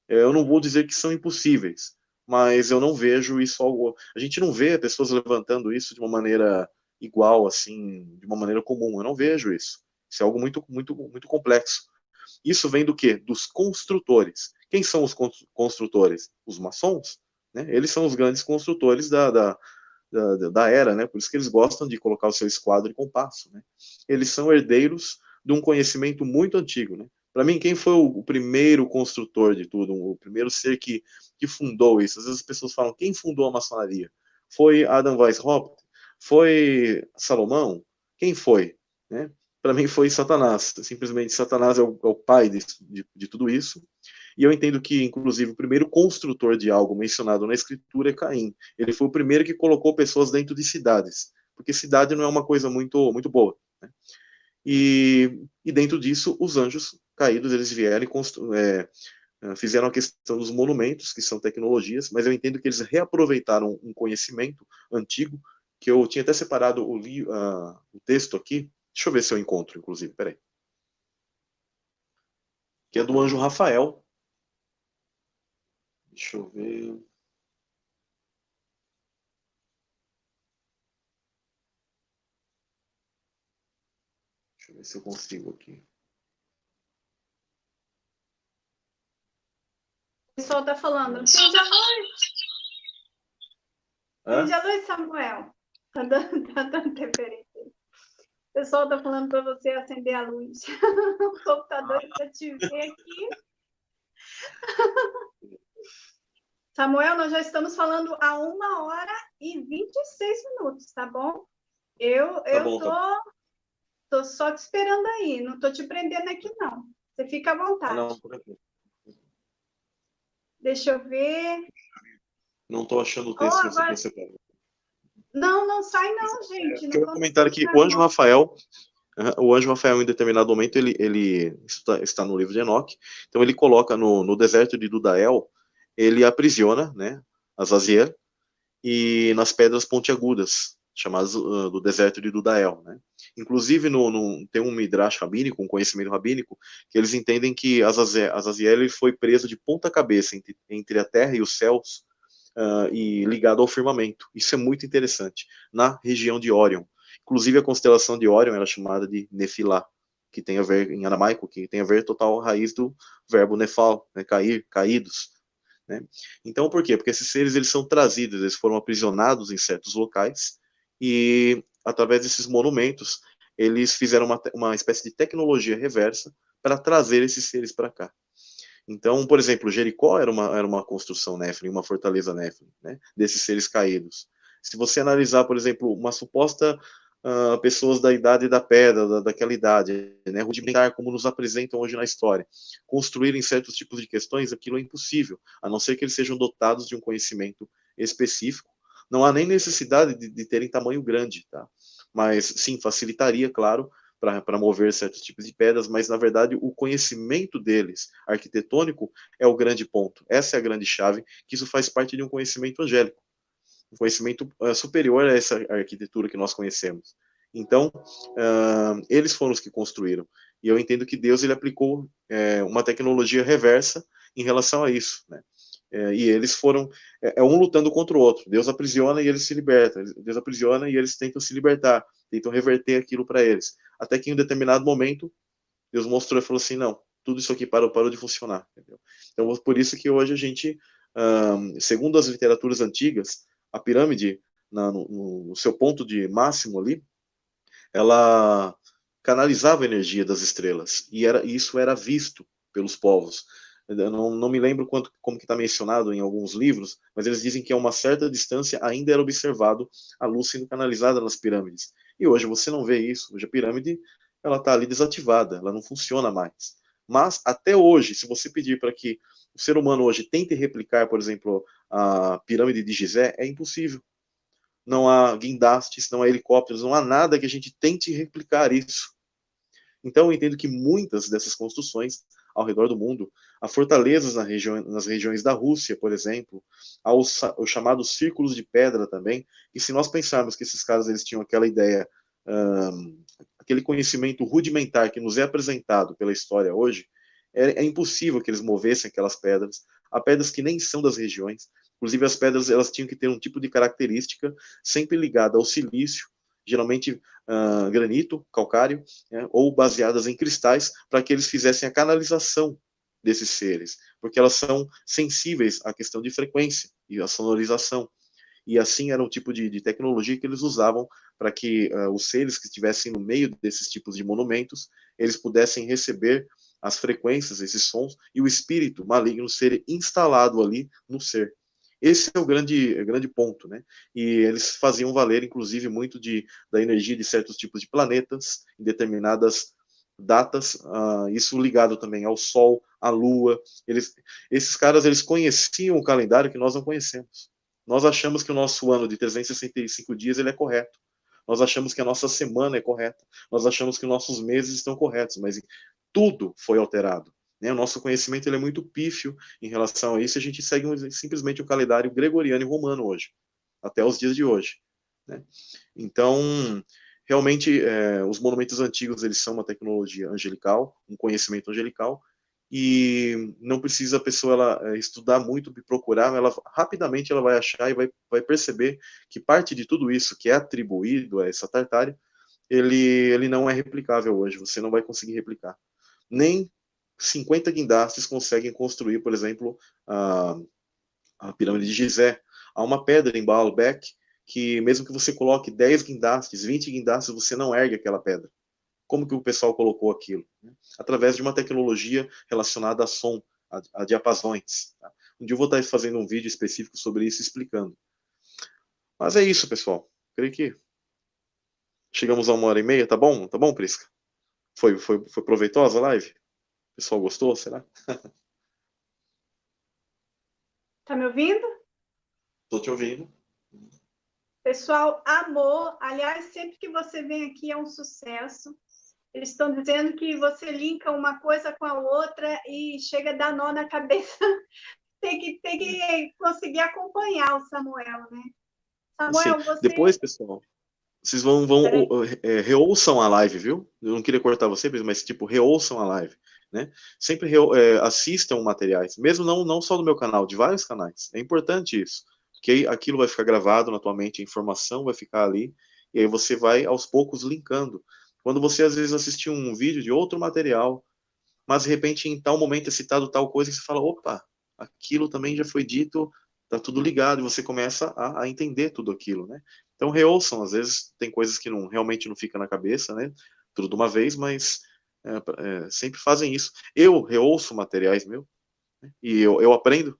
Eu não vou dizer que são impossíveis, mas eu não vejo isso algo. A gente não vê pessoas levantando isso de uma maneira igual, assim, de uma maneira comum. Eu não vejo isso. Isso é algo muito, muito, muito complexo. Isso vem do quê? Dos construtores. Quem são os construtores? Os maçons, né? Eles são os grandes construtores da era, né? Por isso que eles gostam de colocar o seu esquadro e compasso, né? Eles são herdeiros de um conhecimento muito antigo, né? Para mim, quem foi o primeiro construtor de tudo, o primeiro ser que fundou isso? Às vezes as pessoas falam, quem fundou a maçonaria? Foi Adam Weishaupt? Foi Salomão? Quem foi? Né? Para mim foi Satanás. Simplesmente Satanás é o pai de tudo isso. E eu entendo que, inclusive, o primeiro construtor de algo mencionado na escritura é Caim. Ele foi o primeiro que colocou pessoas dentro de cidades, porque cidade não é uma coisa muito, muito boa. Né? E dentro disso, os anjos caídos, eles vieram e fizeram a questão dos monumentos, que são tecnologias, mas eu entendo que eles reaproveitaram um conhecimento antigo, que eu tinha até separado o texto aqui. Deixa eu ver se eu encontro, inclusive, peraí. Que é do anjo Rafael. Deixa eu ver. Deixa eu ver se eu consigo aqui. O pessoal está falando, acende a luz. Acende a luz, Samuel. Tá dando interferência. O pessoal está falando para você acender a luz. O computador para te ver aqui. Samuel, nós já estamos falando há 1h26, tá bom? Eu tô só te esperando aí, não tô te prendendo aqui, não. Você fica à vontade. Não, por aqui. Deixa eu ver. Não estou achando o texto que você separou. Não sai não, gente. Eu vou comentar aqui, o anjo Rafael, em determinado momento, ele está no livro de Enoque, então ele coloca no deserto de Dudael, ele aprisiona, né, Azaziel, e nas pedras pontiagudas, chamadas do deserto de Dudael, né. Inclusive, tem um midrash rabínico, um conhecimento rabínico, que eles entendem que Azaziel ele foi preso de ponta cabeça entre a terra e os céus, e ligado ao firmamento. Isso é muito interessante, na região de Órion. Inclusive, a constelação de Órion era chamada de Nefilá, que tem a ver, em aramaico, que tem a ver total raiz do verbo nefal, né, cair, caídos. Né? Então, por quê? Porque esses seres eles são trazidos, eles foram aprisionados em certos locais, e através desses monumentos, eles fizeram uma espécie de tecnologia reversa para trazer esses seres para cá. Então, por exemplo, Jericó era uma construção Nephilim, uma fortaleza Nephilim, né, desses seres caídos. Se você analisar, por exemplo, uma suposta pessoas da idade da pedra, daquela idade, né, rudimentar, como nos apresentam hoje na história, construírem certos tipos de questões, aquilo é impossível, a não ser que eles sejam dotados de um conhecimento específico. Não há nem necessidade de terem tamanho grande, tá? Mas sim, facilitaria, claro, para mover certos tipos de pedras, mas na verdade o conhecimento deles arquitetônico é o grande ponto. Essa é a grande chave, que isso faz parte de um conhecimento angélico, um conhecimento superior a essa arquitetura que nós conhecemos. Então, eles foram os que construíram. E eu entendo que Deus ele aplicou uma tecnologia reversa em relação a isso, né? E eles foram um lutando contra o outro. Deus aprisiona e eles se libertam. Deus aprisiona e eles tentam se libertar, tentam reverter aquilo para eles. Até que em um determinado momento, Deus mostrou e falou assim, não, tudo isso aqui parou de funcionar. Entendeu? Então, por isso que hoje a gente, segundo as literaturas antigas, a pirâmide, no seu ponto de máximo ali, ela canalizava a energia das estrelas. E isso era visto pelos povos. Eu não me lembro como que está mencionado em alguns livros, mas eles dizem que a uma certa distância ainda era observado a luz sendo canalizada nas pirâmides. E hoje você não vê isso. Hoje a pirâmide ela está ali desativada, ela não funciona mais. Mas até hoje, se você pedir para que o ser humano hoje tente replicar, por exemplo, a pirâmide de Gizé, é impossível. Não há guindastes, não há helicópteros, não há nada que a gente tente replicar isso. Então eu entendo que muitas dessas construções ao redor do mundo, há fortalezas nas regiões da Rússia, por exemplo, há os chamados círculos de pedra também, e se nós pensarmos que esses caras eles tinham aquela ideia aquele conhecimento rudimentar que nos é apresentado pela história hoje, é impossível que eles movessem aquelas pedras. Há pedras que nem são das regiões. Inclusive, as pedras elas tinham que ter um tipo de característica sempre ligada ao silício, geralmente granito, calcário, né, ou baseadas em cristais, para que eles fizessem a canalização desses seres, porque elas são sensíveis à questão de frequência e à sonorização. E assim era um tipo de tecnologia que eles usavam para que os seres que estivessem no meio desses tipos de monumentos, eles pudessem receber as frequências, esses sons, e o espírito maligno ser instalado ali no ser. Esse é o grande ponto, né? E eles faziam valer, inclusive, muito da energia de certos tipos de planetas, em determinadas datas, isso ligado também ao Sol, à Lua. Esses caras, eles conheciam o calendário que nós não conhecemos. Nós achamos que o nosso ano de 365 dias ele é correto. Nós achamos que a nossa semana é correta. Nós achamos que nossos meses estão corretos, mas tudo foi alterado. Né? O nosso conhecimento ele é muito pífio em relação a isso. A gente segue simplesmente o calendário gregoriano e romano hoje, até os dias de hoje. Né? Então, realmente, os monumentos antigos eles são uma tecnologia angelical, um conhecimento angelical, e não precisa a pessoa estudar muito e procurar, ela rapidamente ela vai achar e vai perceber que parte de tudo isso que é atribuído a essa Tartária, ele não é replicável hoje, você não vai conseguir replicar. Nem 50 guindastes conseguem construir, por exemplo, a pirâmide de Gizé. Há uma pedra em Baalbek que mesmo que você coloque 10 guindastes, 20 guindastes, você não ergue aquela pedra. Como que o pessoal colocou aquilo? Através de uma tecnologia relacionada a som, a diapasões. Tá? Um dia eu vou estar fazendo um vídeo específico sobre isso, explicando. Mas é isso, pessoal. Creio que chegamos a 1h30, tá bom? Tá bom, Prisca? Foi proveitosa a live? O pessoal gostou, será? Tá me ouvindo? Estou te ouvindo. Pessoal, amor. Aliás, sempre que você vem aqui é um sucesso. Eles estão dizendo que você linka uma coisa com a outra e chega a dar nó na cabeça. Tem que conseguir acompanhar o Samuel, né? Sim. Samuel, você... Depois, pessoal, vocês vão reouçam a live, viu? Eu não queria cortar você, mas tipo, reouçam a live. Né? Sempre assistam materiais, mesmo não só do meu canal, de vários canais. É importante isso, porque aquilo vai ficar gravado na tua mente, a informação vai ficar ali, e aí você vai aos poucos linkando. Quando você às vezes assistir um vídeo de outro material, mas de repente em tal momento é citado tal coisa, e você fala, opa, aquilo também já foi dito, tá tudo ligado, e você começa a entender tudo aquilo, né? Então reouçam, às vezes tem coisas que realmente não fica na cabeça, né? Tudo de uma vez, mas sempre fazem isso. Eu reouço materiais meus, né? E eu aprendo.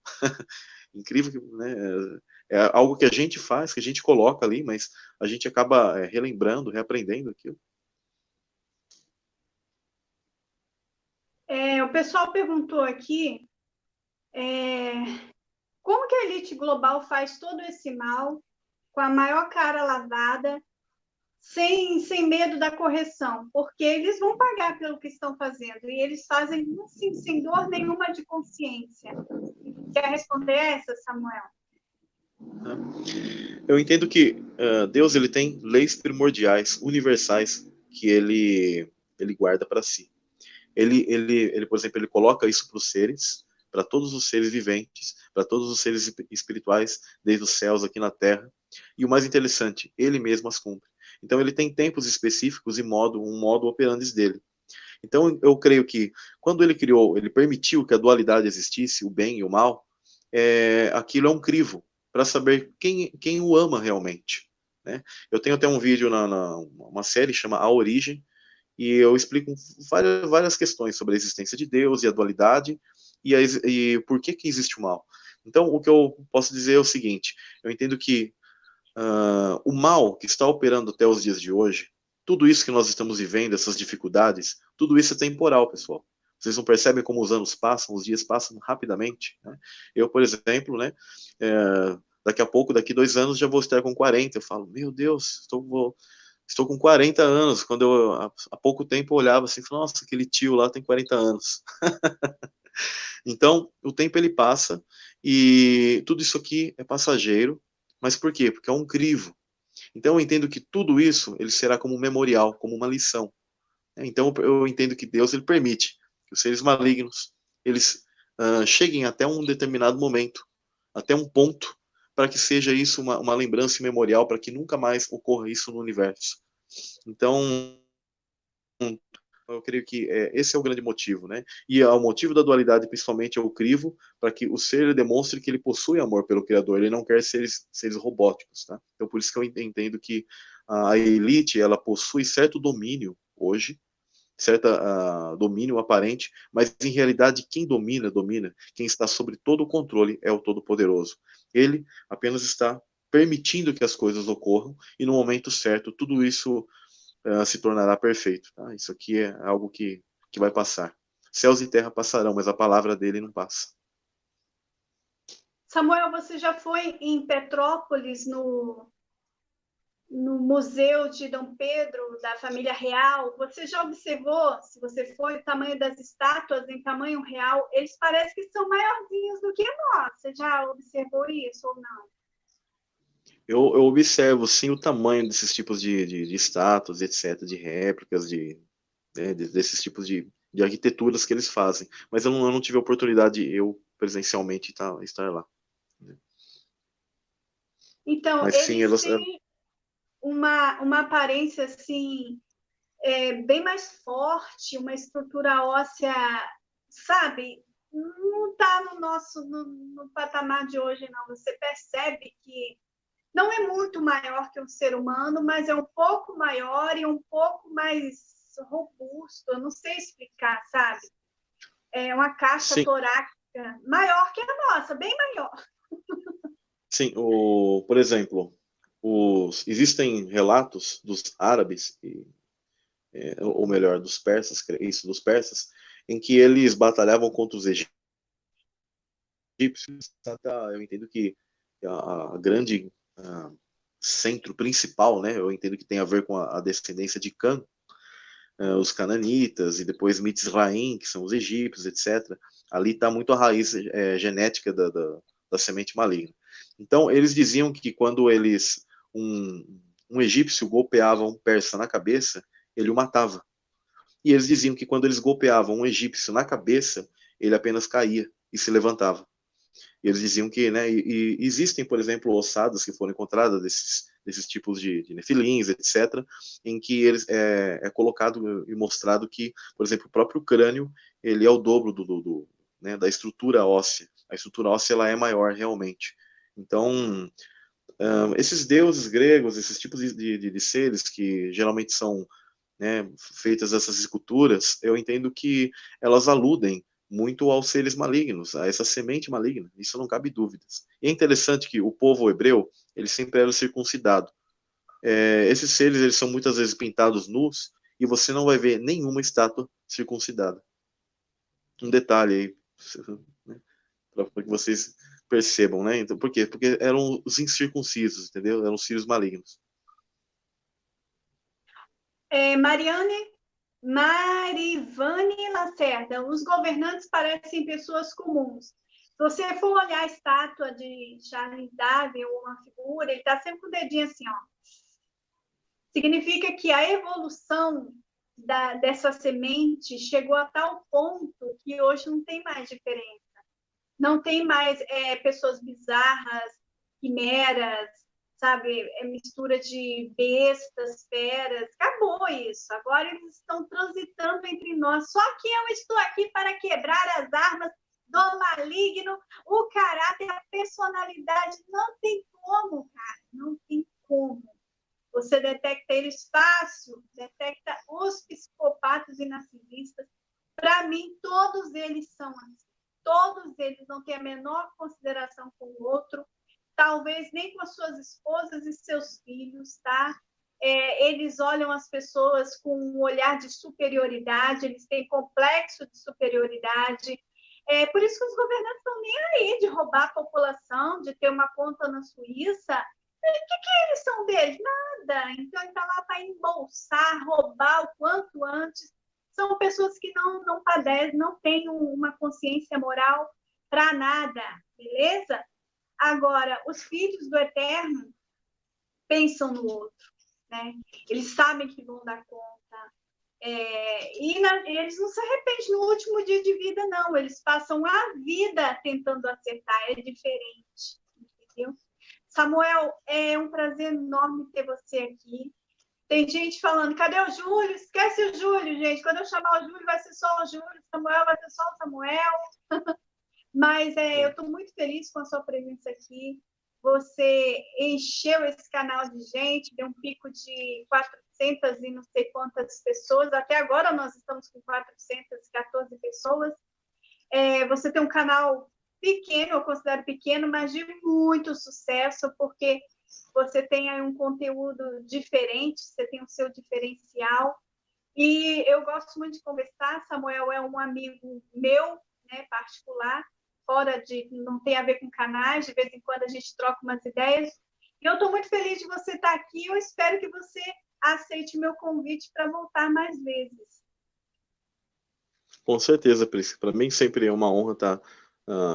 Incrível, né? É algo que a gente faz, que a gente coloca ali, mas a gente acaba relembrando, reaprendendo aquilo. O pessoal perguntou aqui como que a elite global faz todo esse mal com a maior cara lavada, sem medo da correção, porque eles vão pagar pelo que estão fazendo, e eles fazem assim, sem dor nenhuma de consciência. Quer responder essa, Samuel? Eu entendo que Deus ele tem leis primordiais, universais, que ele guarda para si. Ele, por exemplo, ele coloca isso para os seres, para todos os seres viventes, para todos os seres espirituais, desde os céus aqui na Terra. E o mais interessante, ele mesmo as cumpre. Então ele tem tempos específicos e um modo operandi dele. Então eu creio que quando ele criou, ele permitiu que a dualidade existisse, o bem e o mal, aquilo é um crivo para saber quem o ama realmente. Né? Eu tenho até um vídeo uma série chama A Origem, e eu explico várias questões sobre a existência de Deus e a dualidade e por que existe o mal. Então, o que eu posso dizer é o seguinte: eu entendo que o mal que está operando até os dias de hoje, tudo isso que nós estamos vivendo, essas dificuldades, tudo isso é temporal, pessoal. Vocês não percebem como os anos passam, os dias passam rapidamente. Né? Eu, por exemplo, né, daqui a pouco, daqui 2 anos, já vou estar com 40. Eu falo, meu Deus, estou com 40 anos. Quando eu, há pouco tempo, eu olhava assim, nossa, aquele tio lá tem 40 anos. Então, o tempo ele passa e tudo isso aqui é passageiro. Mas por quê? Porque é um crivo. Então, eu entendo que tudo isso ele será como um memorial, como uma lição. Então, eu entendo que Deus ele permite que os seres malignos eles cheguem até um determinado momento, até um ponto, para que seja isso uma lembrança memorial, para que nunca mais ocorra isso no universo. Então, eu creio que esse é o grande motivo, né? E o motivo da dualidade, principalmente, é o crivo, para que o ser demonstre que ele possui amor pelo Criador, ele não quer seres robóticos, tá? Então, por isso que eu entendo que a elite, ela possui certo domínio hoje, certo domínio aparente, mas em realidade quem domina, quem está sobre todo o controle é o Todo-Poderoso. Ele apenas está permitindo que as coisas ocorram e no momento certo tudo isso se tornará perfeito. Tá? Isso aqui é algo que vai passar. Céus e terra passarão, mas a palavra dele não passa. Samuel, você já foi em Petrópolis, no Museu de Dom Pedro, da família real? Você já observou, se você foi, o tamanho das estátuas em tamanho real? Eles parecem que são maiorzinhos do que nós. Você já observou isso ou não? Eu observo, sim, o tamanho desses tipos de estátuas, etc., de réplicas, desses tipos de arquiteturas que eles fazem. Mas eu não tive a oportunidade, eu, presencialmente, estar lá. Então, Mas sim, eles elas. têm uma aparência assim, bem mais forte, uma estrutura óssea, sabe? Não está no patamar de hoje, não. Você percebe que não é muito maior que um ser humano, mas é um pouco maior e um pouco mais robusto. Eu não sei explicar, sabe? É uma caixa Sim, torácica maior que a nossa, bem maior. sim. Por exemplo, existem relatos dos árabes, ou melhor, dos persas, dos persas, em que eles batalhavam contra os egípcios. Eu entendo que a grande centro principal, né? Eu entendo que tem a ver com a descendência de Cã, os cananitas e depois Mitzraim, que são os egípcios, etc. Ali está muito a raiz genética da semente maligna. Então, eles diziam que quando um egípcio golpeava um persa na cabeça, ele o matava. E eles diziam que quando eles golpeavam um egípcio na cabeça, ele apenas caía e se levantava. E eles diziam que, né, e existem, por exemplo, ossadas que foram encontradas desses tipos de nefilins, etc., em que eles, é colocado e mostrado que, por exemplo, o próprio crânio, ele é o dobro né, da estrutura óssea. A estrutura óssea ela é maior realmente. Então, esses deuses gregos, esses tipos de seres que geralmente são, né, feitas essas esculturas, eu entendo que elas aludem muito aos seres malignos, a essa semente maligna. Isso não cabe dúvidas. E é interessante que o povo hebreu, ele sempre era circuncidado. Esses seres, eles são muitas vezes pintados nus e você não vai ver nenhuma estátua circuncidada. Um detalhe aí, né, para que vocês percebam, né? Então, por quê? Porque eram os incircuncisos, entendeu? Eram os filhos malignos. Marivane Lacerda, os governantes parecem pessoas comuns. Se você for olhar a estátua de Charles Darwin ou uma figura, ele está sempre com o dedinho assim, ó. Significa que a evolução dessa semente chegou a tal ponto que hoje não tem mais diferença. Não tem mais pessoas bizarras, quimeras, sabe? Mistura de bestas, feras. Acabou isso. Agora eles estão transitando entre nós. Só que eu estou aqui para quebrar as armas do maligno, o caráter, a personalidade. Não tem como, cara. Não tem como. Você detecta eles fácil, detecta os psicopatas e narcisistas. Para mim, todos eles são assim. Todos eles não têm a menor consideração com o outro, talvez nem com as suas esposas e seus filhos, tá? Eles olham as pessoas com um olhar de superioridade, eles têm complexo de superioridade. Por isso que os governantes estão nem aí de roubar a população, de ter uma conta na Suíça. O que eles são deles? Nada. Então, ele está lá para embolsar, roubar o quanto antes. São pessoas que não padecem, não têm uma consciência moral para nada, beleza? Agora, os filhos do Eterno pensam no outro, né? Eles sabem que vão dar conta, Eles não se arrependem no último dia de vida, não. Eles passam a vida tentando acertar. É diferente, entendeu? Samuel, é um prazer enorme ter você aqui. Tem gente falando, cadê o Júlio? Esquece o Júlio, gente. Quando eu chamar o Júlio, vai ser só o Júlio. Samuel vai ser só o Samuel. Mas eu estou muito feliz com a sua presença aqui. Você encheu esse canal de gente, deu um pico de 400 e não sei quantas pessoas. Até agora nós estamos com 414 pessoas. Você tem um canal pequeno, eu considero pequeno, mas de muito sucesso, porque você tem aí um conteúdo diferente, você tem o seu diferencial. E eu gosto muito de conversar. Samuel é um amigo meu, né, particular, fora de, não tem a ver com canais, de vez em quando a gente troca umas ideias. E eu estou muito feliz de você estar aqui. Eu espero que você aceite o meu convite para voltar mais vezes. Com certeza, Prisca. Para mim sempre é uma honra estar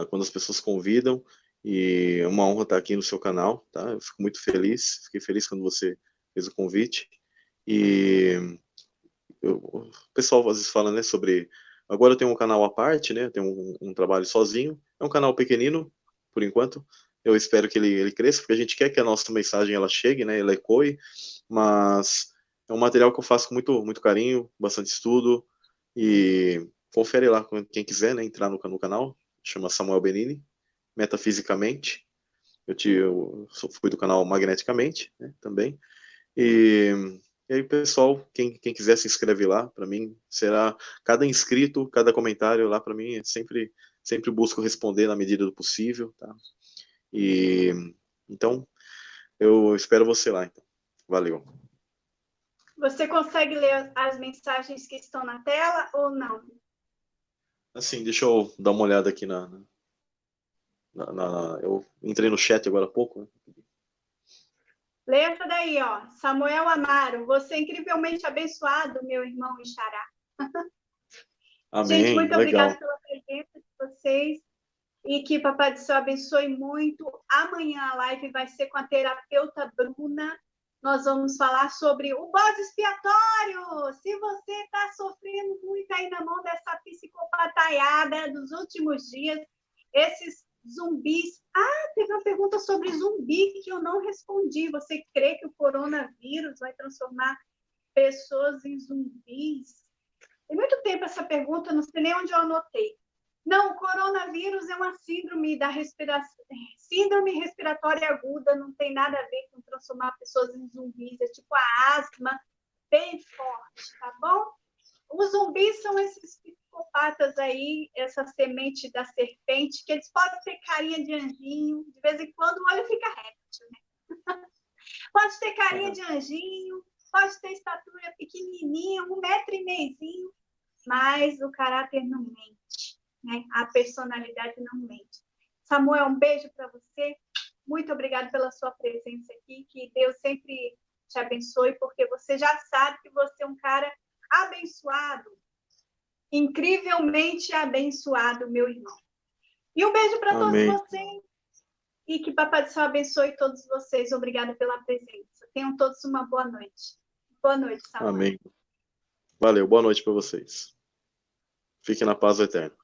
quando as pessoas convidam, e é uma honra estar aqui no seu canal, tá? Eu fico muito feliz, fiquei feliz quando você fez o convite. E o pessoal às vezes fala, né, sobre... Agora eu tenho um canal à parte, né? Eu tenho um trabalho sozinho. É um canal pequenino, por enquanto. Eu espero que ele cresça, porque a gente quer que a nossa mensagem ela chegue, né? Ela ecoe, mas é um material que eu faço com muito carinho, bastante estudo, e confere lá, quem quiser, né, entrar no canal, chama Samuel Benini, Metafisicamente. Eu fui do canal Magneticamente, né, também. E aí, pessoal, quem quiser se inscreve lá, para mim será cada inscrito, cada comentário lá, para mim sempre busco responder na medida do possível, tá? E então eu espero você lá, então. Valeu. Você consegue ler as mensagens que estão na tela ou não? Assim, deixa eu dar uma olhada aqui eu entrei no chat agora há pouco, né? Lê essa daí, ó. Samuel Amaro, você é incrivelmente abençoado, meu irmão e xará. Gente, Amém, muito obrigada legal. pela presença de vocês e que Papai do Céu abençoe muito. Amanhã a live vai ser com a terapeuta Bruna. Nós vamos falar sobre o bode expiatório. Se você está sofrendo muito aí na mão dessa psicopataiada dos últimos dias, esses zumbis... teve uma pergunta sobre zumbi que eu não respondi. Você crê que o coronavírus vai transformar pessoas em zumbis? Tem muito tempo essa pergunta, não sei nem onde eu anotei. Não, o coronavírus é uma síndrome síndrome respiratória aguda, não tem nada a ver com transformar pessoas em zumbis, é tipo a asma, bem forte, tá bom? Os zumbis são esses psicopatas aí, essa semente da serpente, que eles podem ter carinha de anjinho, de vez em quando o olho fica réptil, né? Pode ter carinha de anjinho, pode ter estatura pequenininha, 1,5 m, mas o caráter não mente, né? A personalidade não mente. Samuel, um beijo para você. Muito obrigada pela sua presença aqui. Que Deus sempre te abençoe, porque você já sabe que você é um cara abençoado, incrivelmente abençoado, meu irmão. E um beijo para todos vocês. E que Papai do Céu abençoe todos vocês. Obrigada pela presença. Tenham todos uma boa noite. Boa noite, Samuel. Amém. Valeu, boa noite para vocês. Fiquem na paz eterna.